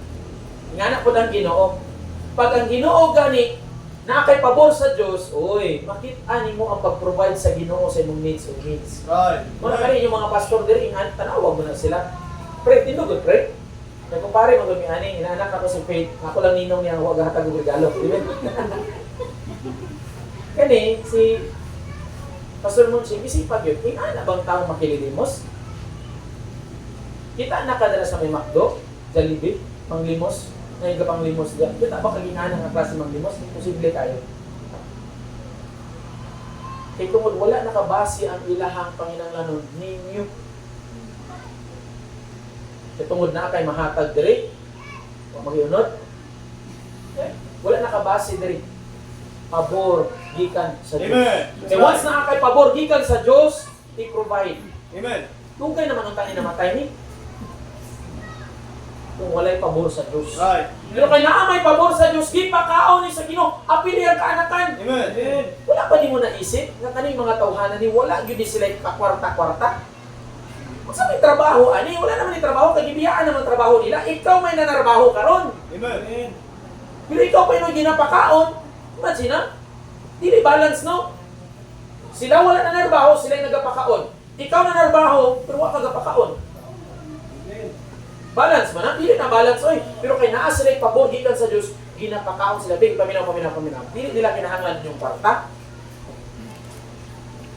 Ingana po ng Ginoo. Pag ang Ginoo gani, na kay pabor sa Diyos, oy, makita nimo ang pag-provide sa Ginoo sa imong needs o needs.
Right.
Muna kani yung mga pastor diri, ingan, tanawag mo na sila. Pre, tinugod, pre. Nagkumpare, mag-umiani, inaanak ako si Faith, ako lang ninong niya, huwag hatag og regalo. Di ba? Kani, si Pastor Monching, isipag yun, ana bang taong makililimos? Kita na kadala sa may McDo, Jollibee, manglimos, ngayon ka pang limos dyan. Kita ba kaginaan ng klase manglimos? Imposible kayo. Kaya tungod wala nakabase ang ilahang Panginahanglanon ninyo. Kaya tungod na kay mahatag diri, o magyunod, wala nakabase diri. Pabor gikan sa Diyos.
Amen.
Kaya once na kay pabor gikan sa Diyos, i-provide.
Amen.
Tugay naman ang tani na matay ni. Kung walay pabor sa Diyos.
Right.
Pero kay naa may pabor sa Diyos, gipakaon ni sa Ginoo, apili ang kaanakan.
Amen.
Wala pa ni mo naisip nga kaning mga tawhanan ni wala gyud ni sila kakwarta-kwarta. Kung sa may trabaho ani, wala naman ni trabaho kay gibiyaan naman trabaho nila. Ikaw may nanarbaho karon.
Amen.
Pero ikaw pa yung ginapakaon. Imagine na, dili balance no? Sila wala na narbaho, sila yung nagapakaon. Ikaw na narbaho, pero wala kagapakaon. Balance man, dili na balance, oy. Pero kay naa sila yung pabor, gikan sa Diyos, ginapakaon sila, big, paminaw. Dili nila kinahanglan yung kwarta.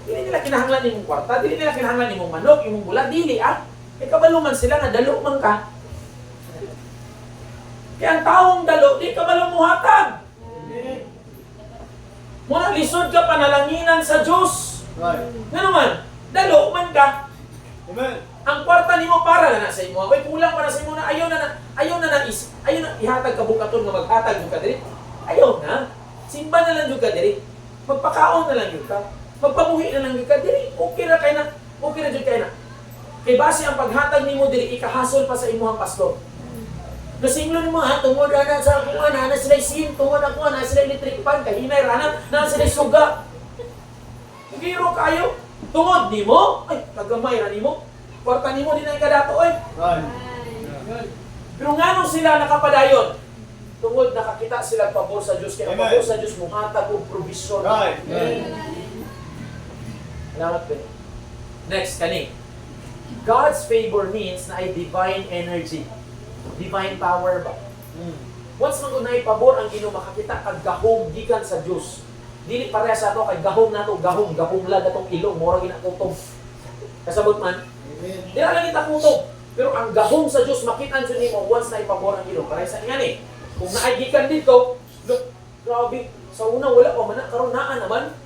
Dili nila kinahanglan yung kwarta, dili nila kinahanglan yung manok, yung bula, dili ah. Kaya kabaluman sila nga, dalo man ka. Kaya ang taong dalo, di kabalo mo hatag. Muna lisod ka panalanginan sa Diyos.
Right.
Nga naman, dalo man ka.
Amen.
Ang kwarta nimo para na sa imo. Way kulang para sa imo na ayaw na ihatag ka bukaton nga maghatag ka diri. Ayaw na. Simba na lang jud ka diri. Magpakaon na lang jud ka. Magpabuhi na lang jud ka diri. Okay ra kay na. Okay ra jud kay na. Kay base ang paghatag nimo diri ikahasol pa sa imong pastor. Nasinglon mo ha, tungod na sa kuha na sila sim, tungod na kuha na sila electric pan, kahinay rana, na sila suga. Giro kayo, tungod ni mo, ay, kagamay ra ni mo, kwarta ni mo, di na ikadato, ay.
Right.
Pero nga nung sila nakapadayon, tungod nakakita sila pabor sa Diyos, kaya ang
Amen.
pabor sa Diyos, muhatag o provision.
Right.
Salamat po. Next, kani. God's favor means na ay divine energy. Divine power ba? Once magunay pabor ang Ginoo makakita kag gahom gikan sa Dios. Dili pareha sa ato kay gahom nato, gahom la datong ilong mura ginakutob. Kasabot man.
Amen.
Dili lang kita kutob. Pero ang gahom sa Dios makita jud nimo once na ipabor ang Ginoo. Pareha sa ingani. Kung naay gikan dito, look, grabe, sa una wala pa man karon naa naman.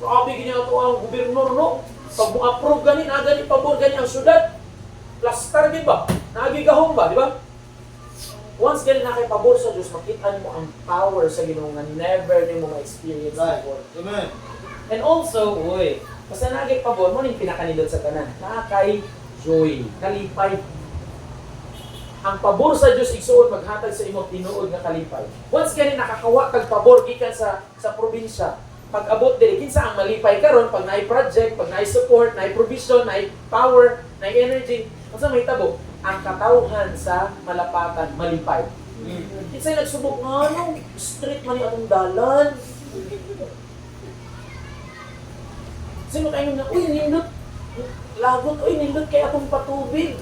Grabe gini ato ang gobernador no. Pag mo approve gani na gani pabor gani ang syudad. Plaster din ba? Nagigahom ba, di ba? Once ganun na kay pabor sa Diyos, makita mo ang power sa Ginoo nga never din mo ma-experience
Right.
before.
Amen.
And also, basta nagay pabor mo, yung pinakanindot sa tanan, nakakay joy, kalipay. Ang pabor sa Diyos, igsuon, maghatag sa imong tinuod nga kalipay. Once ganun nakakawa kag pabor, gikan sa probinsya, pag abot diri, kinsa ang malipay karon pag naay project, pag naay support, naay provision, naay power, naay energy, unsa may tabo? Ang katawhan sa malapatan, malipay. Kinsay nagsubok nga, straight man ni atong dalan. Sino kayo nga, uy, nindot, lagot, uy, nindot kay atong patubig.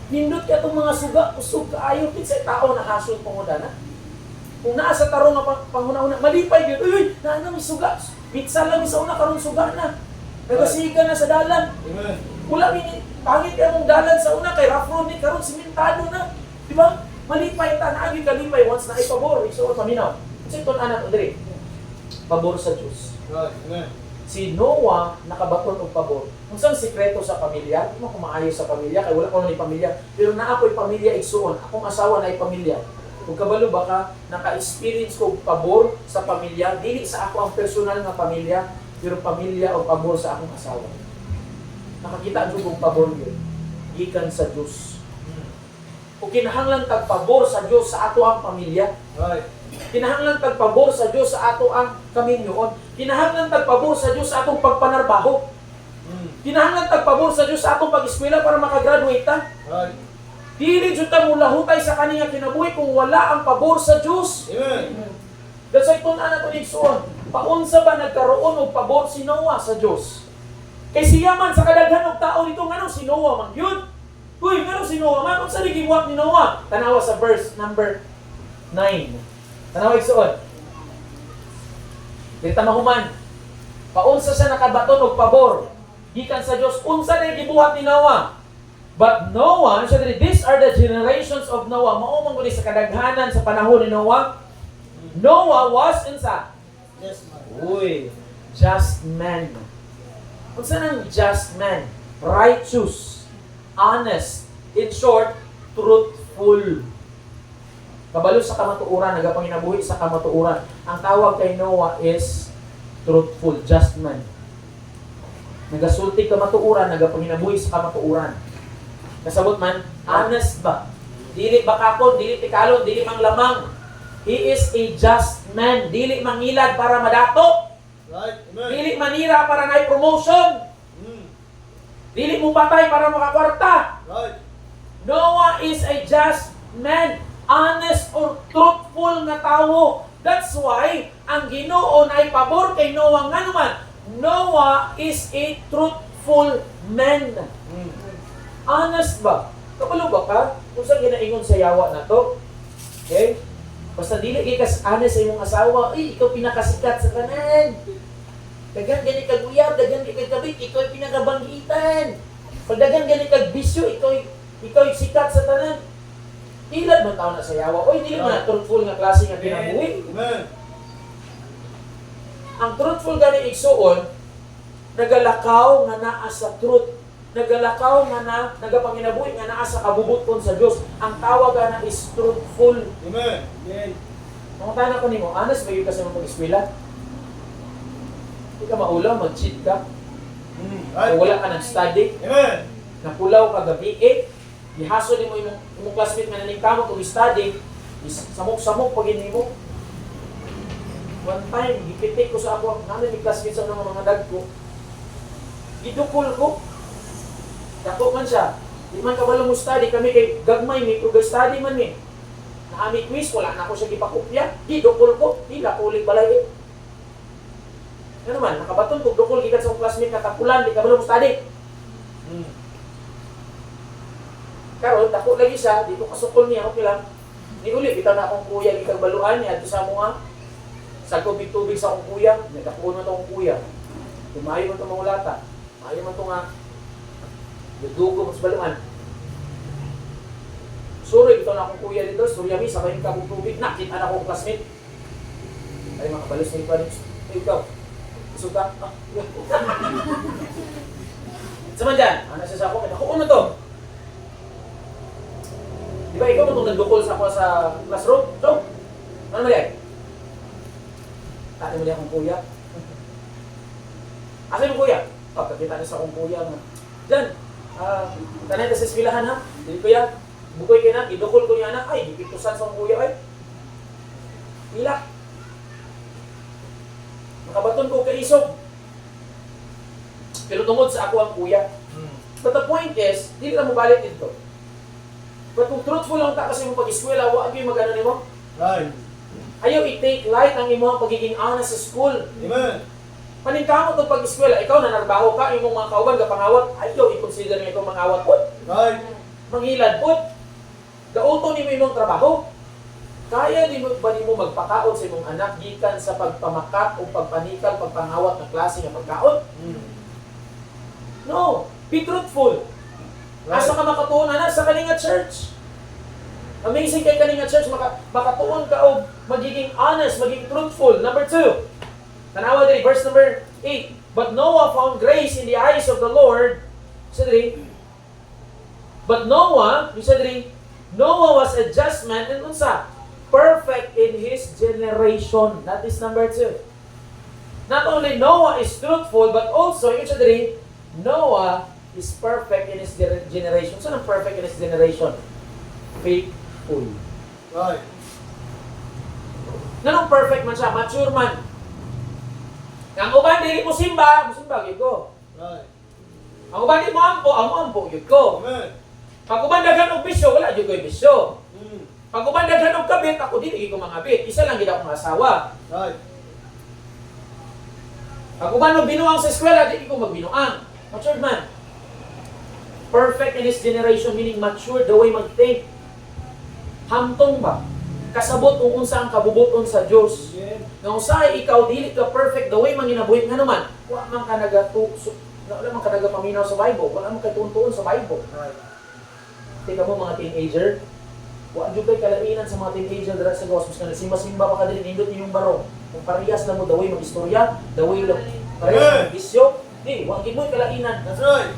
Nindot kay atong mga suga, usog kaayo, sa tao na hasol panguda na. Kung naa sa tarong na panguna-una, malipay yun, uy, na may suga. Pizza lang sa una, karon suga na. Nagasiga na sa dalan.
Amen.
Wala pangit ka mong dalan sa una, kay rough road ni karon simentado na. Di ba? Malipay ta, naagin kalipay, once na ipabor, so paminaw. Kasi ito anak ko, Dre, pabor sa Diyos.
Right. Amen.
Si Noah nakabaton og pabor. Kung saan sikreto sa pamilya, hindi mo kumaayos sa pamilya, kaya wala ko na pamilya. Pero na ako'y pamilya igsuon, akong asawa na pamilya. Kung kabalo baka naka-experience ko pabor sa pamilya, dili sa ako ang personal na pamilya, pero pamilya o pabor sa akong asawa. Nakakita ko kung pabor yun. Gikan sa Diyos. O kinahanglan tagpabor sa Diyos sa ato ang pamilya.
Right.
Kinahanglan tagpabor sa Diyos sa ato ang kaminyoon. Kinahanglan tagpabor sa Diyos sa atong pagpanarbaho. Kinahanglan tagpabor sa Diyos sa atong pag-eskwela para makagraduate ta.
Right.
Dili jud ta mo lahutay sa kaniya kinabuhi kung wala ang pabor sa Diyos.
Amen.
That's why tun ana to igsuon. Paunsa ba nagkaroon og pabor si Noah sa Diyos? Kay siya man sa kadaghan og tao dito ngano si Noah man yun. Uy, ngano si Noah man unsa ni gibuhat ni Noah? Tanawa sa verse number 9. Tanawa igsuon. Dita mahuman. Paunsa sa nakabaton og pabor gikan sa Dios, unsa ni gibuhat ni Noah? But Noah, so these are the generations of Noah. Mao man guni sa kadaghanan sa panahon ni Noah. Noah was unsa?
Yes, man.
Uy, just man. Unsa nang just man? Righteous, honest, in short, truthful. Kabalo sa kamatuoran, nagapanginabuhi sa kamatuoran. Ang tawag kay Noah is truthful, just man. Nagasulti kamatuoran, nagapanginabuhi sa kamatuoran. Kasabot man, honest ba? Dili bakakon, dili tikalon, dili manglamang. He is a just man. Dili mangilad para madato.
Right. Amen.
Dili manira para na promotion. Dili mo patay para makakwarta.
Right.
Noah is a just man. Honest or truthful na tao. That's why, ang Ginoo na ipabor kay Noah nga naman. Noah is a truthful man. Honest ba? Kapalo ba ka? Kung saan ginaingon sa yawa na to? Okay? Basta dili ikas honest sa imong asawa, ikaw pinakasikat sa tanan. Dagan gani kag uyab, dagan gani kag kabit, ikaw pinakabanggitan. Pag dagan gani kag bisyo, ikaw sikat sa tanan. Ilad man tao na sa yawa. Oy, dili man truthful nga klase nga kinabuhi.
Amen.
Ang truthful gani igsuon, nagalakaw nga naa sa truth. Nagalakaw nga nagapanginabuhi nga naa sa kabubuton sa Dios. Ang tawag na is truthful.
Amen. Amen.
Mga tanan ko nimo, honest ba yung kasi mong pag-eskwela? Hindi ka maulaw, mag-cheat ka.
Right.
O wala ka nag-study.
Amen.
Napulaw ka gabi, ihaso ni mo imong classmate nga naningkamot kung study, samok-samok pag mo. One time, gipitik ko sa ako, namin ni classmate sa mga dag ko. Gidukol ko. Dako man siya. Di man kabalo mo study, kami kay gagmay, may progress study man eh. Naami quiz, wala na ako siya gipakopya. Gidukol ko, tila kulig balay eh. Ano man, nakabaton ko, dukol gikan sa akong classmate na tapulan, di kabalo mo study. Karon dako lagi siya, dito kasukol niya, okay lang. Ni uli bitaw na akong kuya gikag baluan niya adto sa mga sa tubig sa akong kuya, nagkapuno to akong kuya. Tumayo man to mga ulata. Maayo man to nga dugo mo sa baluan. Sorry bitaw na akong kuya dito, sorry mi sabay ka kong tubig, nakita na akong classmate. Ay makabalos ni pa rin. Ikaw. Suka. Sama dyan. Ano siya sa ako? Ako na to. Di ba ikaw itong nagdukol sa ako sa classroom? So, ano nagyay? Tati mo niya akong kuya. Asa yung kuya? Pagkakita niya sa akong kuya nga. Diyan, tanay ka sa eskwelahan ha? Hindi kuya, bukoy ka na, idukol ko niya na, ay, ipitusan sa akong kuya ay. Hilak. Makabaton ko kay isog. Pero tungod sa ako ang kuya. But the point is, hindi ka mo balik dito. But kung truthful lang ta kasi mong pag-eskwela, huwag yung mag-ano ni mo.
Right.
Ayaw i-take light ang imong pagiging honest sa school.
Amen.
Paningkamot ng pag-eskwela, ikaw na narbaho ka, imong mga kauban ka pangawat, ayaw i-consider nga itong mangawat po.
Right.
Manghilad po. Dauto ni mo imong trabaho. Kaya di mo ba nimo magpakaon sa imong anak gikan sa pagpamakat o pagpanikal, pagpangawat ng klase nga pagkaon? No. Be truthful. Asa ka makatuon na sa Kalinga Church? Amazing kay Kalinga Church, makatuon ka o magiging honest, magiging truthful. Number 2. Tanawa diri, verse number 8. But Noah found grace in the eyes of the Lord. Sa diri. But Noah, you said diri, Noah was a just man and unsa? Perfect in his generation. That is number 2. Not only Noah is truthful, but also, you said diri, Noah is perfect in his generation. Saan ang perfect in his generation? Faithful.
Right.
Nanong perfect man siya? Mature man. Ang uban dili mo simba gyud ko.
Right.
Ang uban di mo ampo gyud ko.
Amen.
Pag uban daghan og bisyo, wala gyud ko bisyo.
Mm.
Pag uban daghan og kabit, ako dili ko mangabit. Isa lang gid ako asawa.
Right.
Pag uban mo binuang sa eskwela, dili ko magbinuang. Matured man. Perfect in his generation, meaning mature the way mag-think. Hamtong ba? Kasabot kung unsa ang kabubuton sa Dios. Nga usahay ikaw dili ka perfect the way man ginabuhi nga naman. Wa man ka wala man ka nagapaminaw sa Bible, wala man kay tuon sa Bible.
Right.
Tika mo mga teenager, wa jud kay kalainan sa mga teenager dira sa Gosmos nga simba-simba pa ka dili nindot inyong baro. Kung parehas na mo the way mag-istorya, the way lang parehas mag bisyo, di wa gid mo kalainan.
That's right.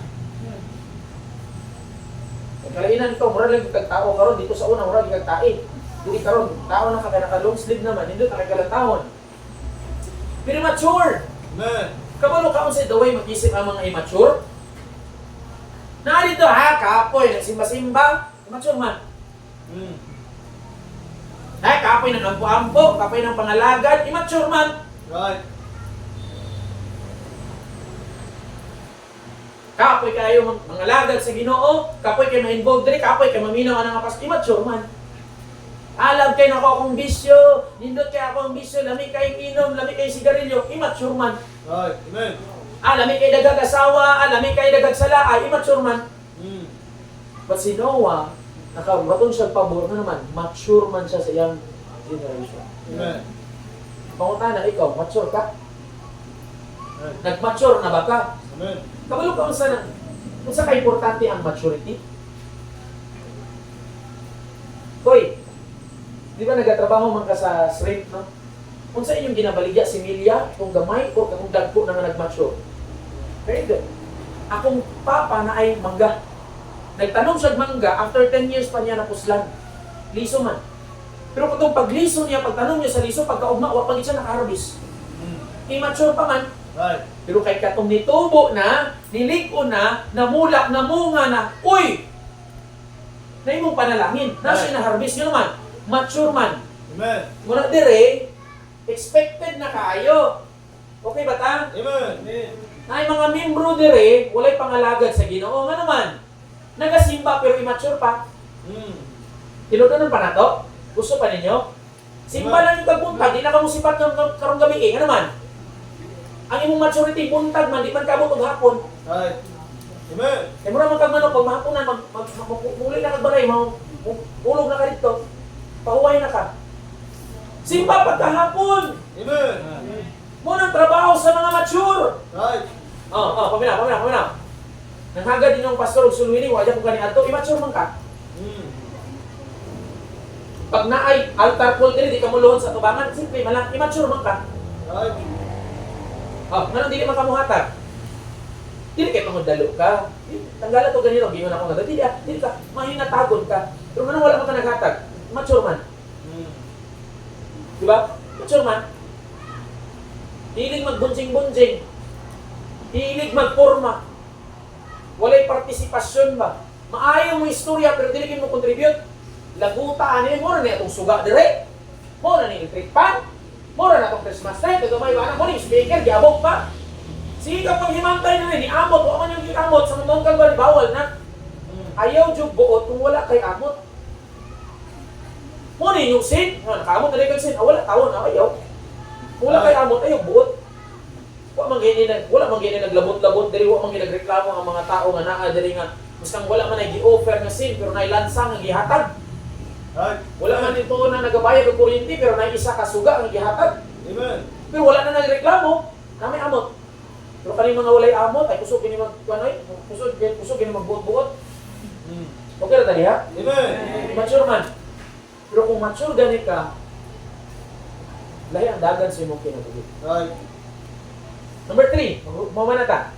Kalainan ito, mura lang kag tao karon dito sa una, mura kag tae. Dili karon, tao na ka naka long sleeve naman, nindot na kay kalatahon. Pero mature.
Amen.
Kabalo ka unsay the way mag-isip ang mga immature? Na dito ha, kapoy nagsimba-simba, immature man.
Mm.
Ay, kapoy ng ampo-ampo, kapoy ng pangalagad, immature man.
Right.
Kapoy kayo mga lagad sa Ginoo, kapoy kayo ma-involve diri, kapoy kayo maminaw anang apas, immature man. Alam kayo na ako akong bisyo, nindot kayo akong bisyo, lami kayo inom, lami kayo sigarilyo, immature man.
Right. Amen.
Lami kayo dagag asawa, lami kayo dagag sala, immature man.
Mm.
But si Noah, nakabatong siya pabor na naman, mature man siya sa iyang generation.
Amen.
Pangutana, ikaw, mature ka?
Amen.
Nag-mature na ba ka?
Amen.
Kabalo ka unsa ka importante ang maturity? Hoy, di ba nagatrabaho man ka sa shrimp, no? Unsa inyong ginabaligya si Milya, kung gamay o kung dagko na nga nag-mature? Very good. Akong papa na ay mangga. Nagtanong siya mangga, after 10 years pa niya napuslan. Liso man. Pero kung pagliso niya, pagtanong niya sa liso, pagkaugma, wa pa gid siya naka-harvest.
Mm.
Immature pa man.
Right.
Pero kay katong nitubo na, nilig-o na, namulak, namunga na, uy! Na imong panalangin. Na siya na-harvest nyo naman. Mature man.
Amen.
Muna dire, expected na kayo. Okay ba ta?
Amen.
Na mga membro dire, walay pangalagad sa Ginoo nga naman. Nagasimba pero immature pa.
Mm.
Tinutunan pa na to? Gusto pa ninyo? Simba lang yung pagpunta, di na ka mo sipat karong gabi nga naman. Ang imong maturity, buntag man, di man kabot og hapon.
Right. Amen.
E mura man kag manok, pag mahaponan, muli na kag balay, ulog na ka dito. Pahuway na ka. Simba pagkahapon.
Amen.
Muna ang trabaho sa mga mature.
Right.
Paminaw. Nanghagad din yung pastor og sulwini, wala ko kani adto, immature man ka.
Mm.
Pag naay altar call diri, di ka muluhon sa tubangan, simple man lang, immature man ka.
Right.
Nanong dili man ka muhatag. Dili kay pangudalo ka. Tanggala to ganito, gingon ako nga. Dili ka, mahinatagon ka. Pero manong wala man ka naghatag, mature man.
Mm.
Di ba? Mature man. Hilig magbunjing-bunjing. Hilig magporma. Walay partisipasyon ba? Maayo mo istorya pero dili mo contribute. Laguta ani mo na itong suga dire. Mo na ni tripan. Mo na itong Christmas tree, ito may wala mo ni speaker giabog pa. Sige ka pag himantay na ni amot, wa man yung giamot sa mundong kalbari bawal na. Ayaw jud buot kung wala kay amot. Mo ni yung sin, nakamot na kay sin, wala tawon ayaw. Kung wala kay amot ayaw buot. Wa wala man gini naglabot-labot diri, wa man ginagreklamo ang mga tao nga naa diri nga biskang wala man ay gi-offer nga sin pero nay lansa nga gihatag.
Right.
Wala man ito na nagabayad og kuryente pero nay isa ka suga nga gihatag.
Amen.
Pero wala na nagreklamo, kami amot. Pero kani mga walay amot ay kusog gini kusog gini magbuot-buot. Okay ra tadi ha?
Amen.
Mature man. Pero kung mature gani ka, lahi ang dagan sa imong kinabuhi.
Right.
Number 3, mamana ta.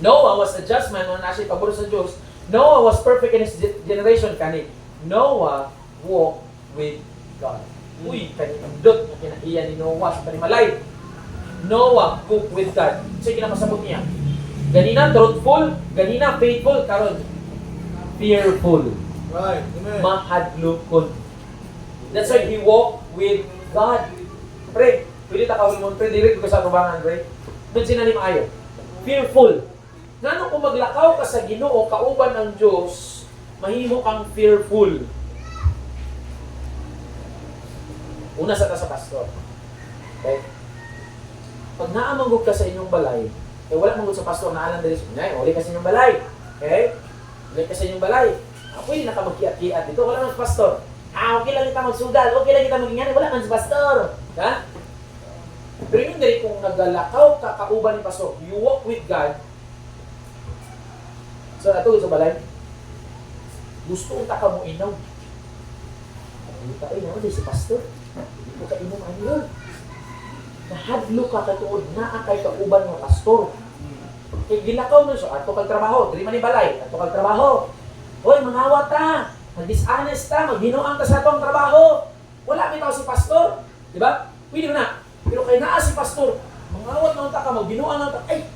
Noah was a just man, wala na siya pabor sa Diyos. Noah was perfect in his generation kani. Noah walked with God. Uy, kanindot na kinaiya ni Noah sa panimalay. Noah walked with God. So, kinakasabot niya. Ganina, truthful. Ganina, faithful. Karon, fearful.
Right. Amen.
Mahadlukon. That's why he walked with God. Pre, pwede takawin mo. Pre, direct ko sa tubangan, pre. Doon sinalim ayo. Fearful. Ngano kung maglakaw ka sa Ginoo, kauban ng Diyos, mahimo kang fearful. Una sa pastor. Okay? Pag naamanggog ka sa inyong balay, wala manggog sa pastor na alam dali sa uli ka sa inyong balay. Okay? Uli ka sa inyong balay. Pwede na ka magkiat-kiat dito, wala man sa pastor. Okay lang kita magsugal, okay lang kita magingani, wala man sa pastor. Ha? Pero yun dali kung nagalakaw ka kauban ni pastor, you walk with God. So, ato sa balay, gusto unta ka mo inaw. Kita ay naman si pastor. Hindi ko ka inom ano yun. Nahadlo ka katuod na kay kauban ng pastor. Kaya gilakaw mo siya, ato kag trabaho, dili man ni balay, ato kag trabaho. Hoy, mangawat ta, mag-dishonest ta, maghinoang ka sa atong trabaho. Wala bitaw si pastor, di ba? Pwede mo na. Pero kay naa si pastor, mangawat na ta ka, maghinoang ta. Ay,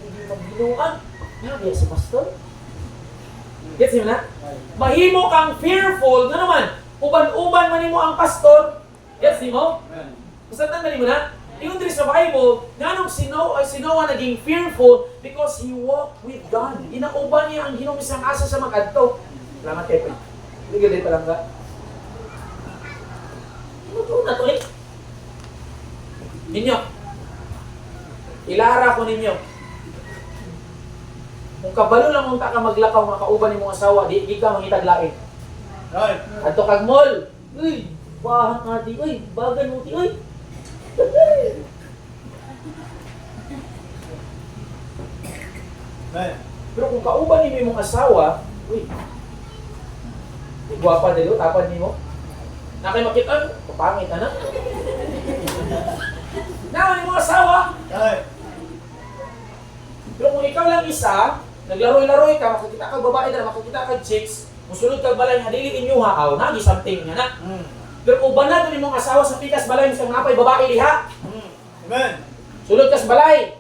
hindi maghinoang. Nabiya si pastor. Gets mo na? Mahimo kang fearful, nga naman, uban-uban man mo ang pastor. Gets mo? Basta tandaan mo na, yung diri sa Bible, nga nung si Noah naging fearful because he walked with God. Inauban niya ang Ginoo isang asa sa mag-adto. Salamat kayo. Hindi dito lang ka. Ano na to eh? Ninyo. Ilara ko ninyo. Kung kabalo lang mong ka maglakaw nga kauban ni mong asawa, di ka mangitaglain.
Right.
Adto kag mall. Uy, bahan nga di. Uy, bagan mo di. Uy.
Amen.
Pero kung kauban ni mong asawa, uy, guwapa dito, tapad ni mo. Nakay makita, papangit na. Naman ni mong asawa.
Right.
Pero kung ikaw lang isa, naglaroy-laroy ka, makikita kang babae na, makikita kang chicks, musulod kang balay nga dili inyo haaw, nagi something nga na. Pero kung banag ni mong asawa sa pikas balay, miskang napay babae diha.
Amen.
Sulod ka sa balay.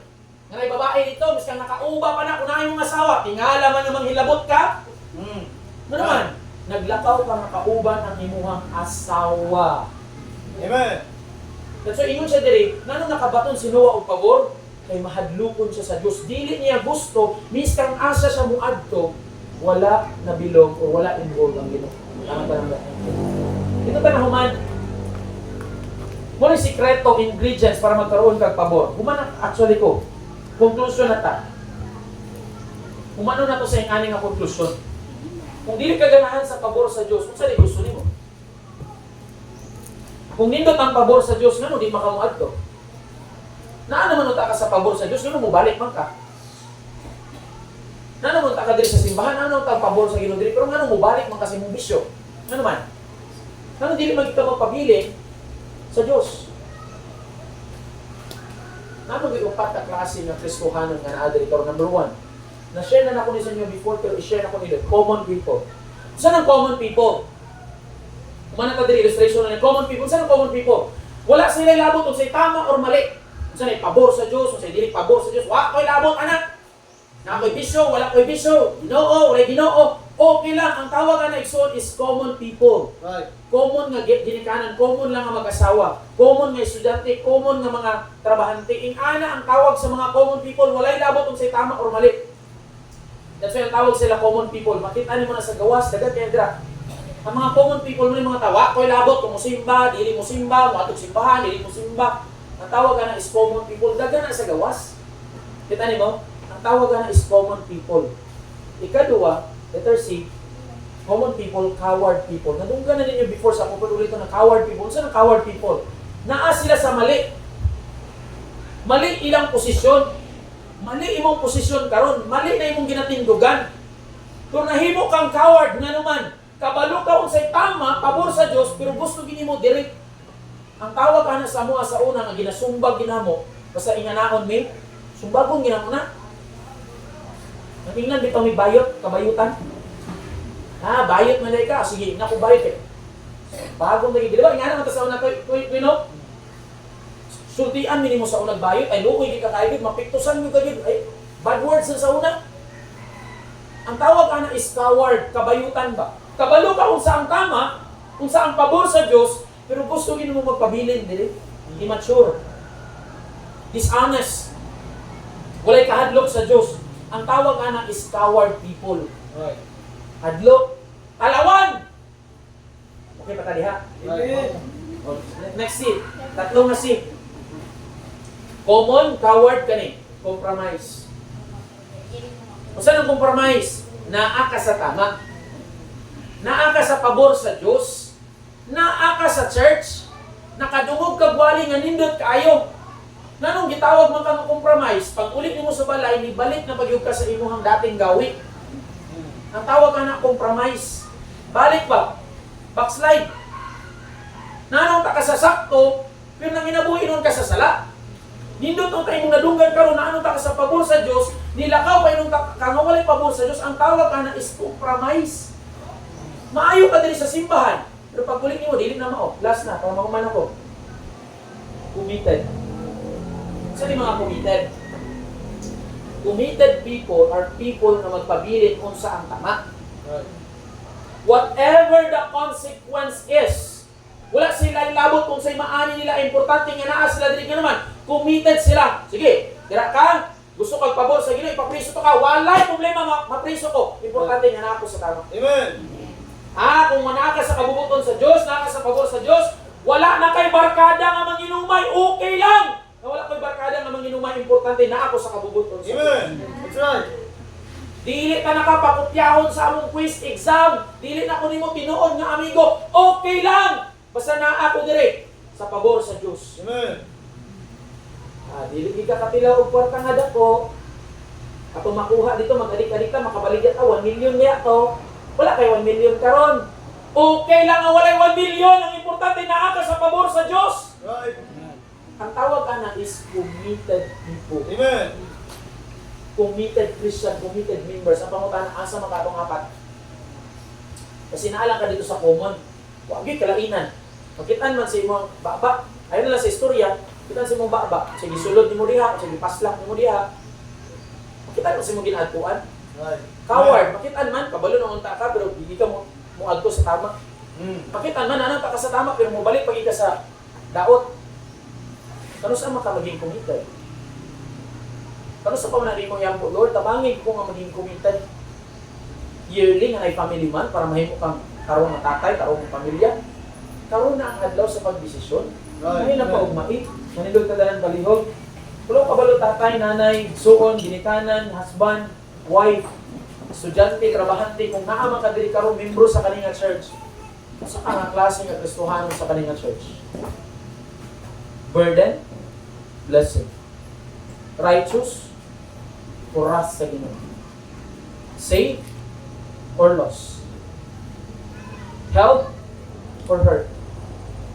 Nga babae dito, miskang nakauba pa na, kunahin mong asawa, tingala man yung manghilabot ka. Ano naman? Naglakaw ka nakauban ang imuhang asawa.
Amen.
That's why ingon siya diri, nga nung nakabaton si Noah og pabor, kay mahadlukon siya sa Dios. Dili niya gusto, miskang asa siya muadto, wala nabilog o wala involved ang Ginoo. Tama ba lang? Ito ba na human? Muna sikreto, ingredients para magkaroon kag pabor. Human actually ko. Conclusion na ta. Humano na to sa ingani nga conclusion. Kung dili ka ganahan sa pabor sa Dios, kung saan gusto nimo? Kung nindot ang pabor sa Dios, ngano di makamuadto? Naa naman ka sa pabor sa Dios, ngano mo balik man ka? Naa naman ka diri sa simbahan, ano ta pabor sa Ginoo diri, pero ngano mo balik man kasi mong bisyo? Ngano man? Ngano dili man kita magpabiling sa Dios? Ngano gyud upat ka klase nga Kristohanon nga naa diri karon? Number 1. Na-share na ako ni sa inyo before, pero i-share na ko nila. Common people. Saan ang common people? Kumana ka diri illustration na common people. Saan ang common people? Wala sila labot kung sa'y tama or mali. Kung sa'y pabor sa Diyos, kung sa'y dili pabor sa Diyos. Wala ko'y labot, anak. Na ko'y bisyo, wala ko'y bisyo. Ginoo, wala Ginoo. Okay lang. Ang tawag na igsoon is common people.
Right.
Common nga ginikanan, common lang nga mag-asawa, common nga estudyante, common nga mga trabahante. Ang tawag sa mga common people, walay labot kung sa'y tama or mali. That's why ang tawag sila common people. Makita niyo mo na sa gawas, dagat kaya dira. Ang mga common people mo yung mga tawa, ko'y labot, kung musimba, dili mo simba, muatog simbahan, dili mo simba. Ang tawag ka na is common people. Dagan na sa gawas. Kita mo? Ang tawag ka na is common people. Ikadua, letter C, common people, coward people. Nadunggan na ninyo before sa kupad ulit na coward people. Saan ang coward people? Naa sila sa mali. Mali ilang posisyon. Mali imong posisyon karon. Mali na imong ginatindugan. Kung nahimo kang coward nga naman, kabalo ka unsay tama, pabor sa Dios, pero gusto gini mo direct. Ang tawag ana sa amo sa una nga ginasumbag ginamo, basta inganaon mi, sumbagong ginamo na. Natingnan bitaw mi bayot, kabayutan. Bayot man day ka, sige, naku bayot eh. Bagong lagi, di ba? Ingana man ta sa una no? Sultian minimo sa unang bayot, ay luoy di ka kaigid, mapiktusan mo kagid, ay bad words na sa una. Ang tawag ana is coward, kabayutan ba? Kabalo ka kung saan tama, kung saan pabor sa Diyos, pero gusto gini mo magpabilin, dili? Immature. Dishonest. Walay kahadlok sa Diyos. Ang tawag ana is coward people.
Right.
Hadlok. Talawan! Okay pa taliha?
Right.
Next C. Tatlong nga C. Common, coward kani. Compromise. Kung saan ang compromise? Naa ka sa tama. Naa ka sa pabor sa Diyos. Naa ka sa church. Nakadungog ka gwali nga nindot kaayo. Nanong gitawag man kang compromise, pag ulit mo sa balay, nibalik na pagyug ka sa imuhang dating gawi. Ang tawag ka na compromise. Balik ba? Backslide. Nanong ta ka sa sakto, pero nang inabuhi nun ka sa sala. Nindot nung tayo mong nadunggan karon na anong ta ka sa pabor sa Diyos, nilakaw pa nung kangawalay pabor sa Diyos, ang tawag ka na is compromise. Maayo ka din sa simbahan, pero pag ulit mo, dili na mao. Last na, para makuman ako. Committed. Saan yung mga committed? Committed people are people na magpabilin kung saan tama.
Right.
Whatever the consequence is, wala sila labot kung sa'y maani nila, importante nga naa sila dili nga naman, committed sila. Sige, tira ka, gusto kang pabor sa Ginoo, ipapriso to ka, walay problema, mapriso ko. Importante nga naa ko sa tama.
Amen.
Kung manaka sa kabubuton sa Diyos, naka sa pabor sa Diyos, wala na kay barkada nga manginumay, okay lang. Na wala kay barkada nga manginumay, importante na ako sa kabubuton sa Diyos.
Amen. That's right.
Dili ka nakapakopyahon sa among quiz exam. Dili na ko nimo tinuod nga amigo. Okay lang. Basta na ako dire sa pabor sa Diyos.
Amen.
Dili ka kapilaw og kwarta nga dako. Ato makuha dito mag-adik-adik ka makabaligya ka 1 million niya to. Wala kay 1 million karon. Okay lang ang walay 1 million. Ang importante na ka sa pabor sa Diyos.
Right.
Ang tawag ana is committed people.
Amen.
Committed Christian, committed members. Ang pangutan, asa makatong apat. Kasi naalang ka dito sa common. Huwag yung kalainan. Makitaan man sa imong baba. Ayun na lang sa istorya. Makitaan sa imong baba. Sige, sulod ni mo diha. Sige, paslak ni mo diha. Makitaan mo sa imong ginadtuan.
Right.
Coward. Makitaan man, kabalo na unta ka, pero hindi ka mo adto sa tama. Makitaan man, anong ka sa tama, pero mo balik pag ka sa daot. Kano saan maka maging committed? Kano sa pamanarin mo yan po, Lord, tabangin ko nga maging committed. Yearly nga na family man, para mahimo kang karoon ng tatay, karoon ng pamilya. Karoon na ang adlaw sa pagdesisyon. Ngayon na pa ugmait, manindog ka dalang balihog. Kulo kabalo tatay, nanay, suon, ginikanan, husband, wife, estudyante, trabahante, kung naamang ka diri karoon, membro sa kaninga church. Sa ka nga klase nga Kristohanon sa kaninga church? Burden, blessing. Righteous, or wrath sa Ginoo. Save, or loss. Help, or hurt.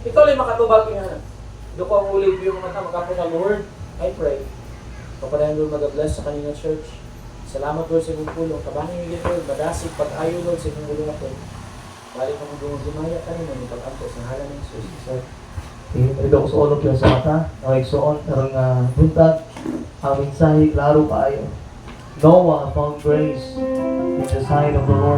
Ito lang makatubag nga. Doon ko ang ulit yung mata, magkapo sa Lord, I pray. Kapadayan Lord mag-bless sa kanina church. Salamat Lord sa iyong pulong. Kabangin yung Lord, madasig pag-ayo Lord sa iyong pulong ako. Balik ang gumaya ka rin, may pag-ampo sa ngalan ng Jesus. Sir.
Ito ko sa ulog yung sa mata, nakiksuon, karang buntag, ang mensahe, klaro kaayo. Noah found grace in the sight of the Lord.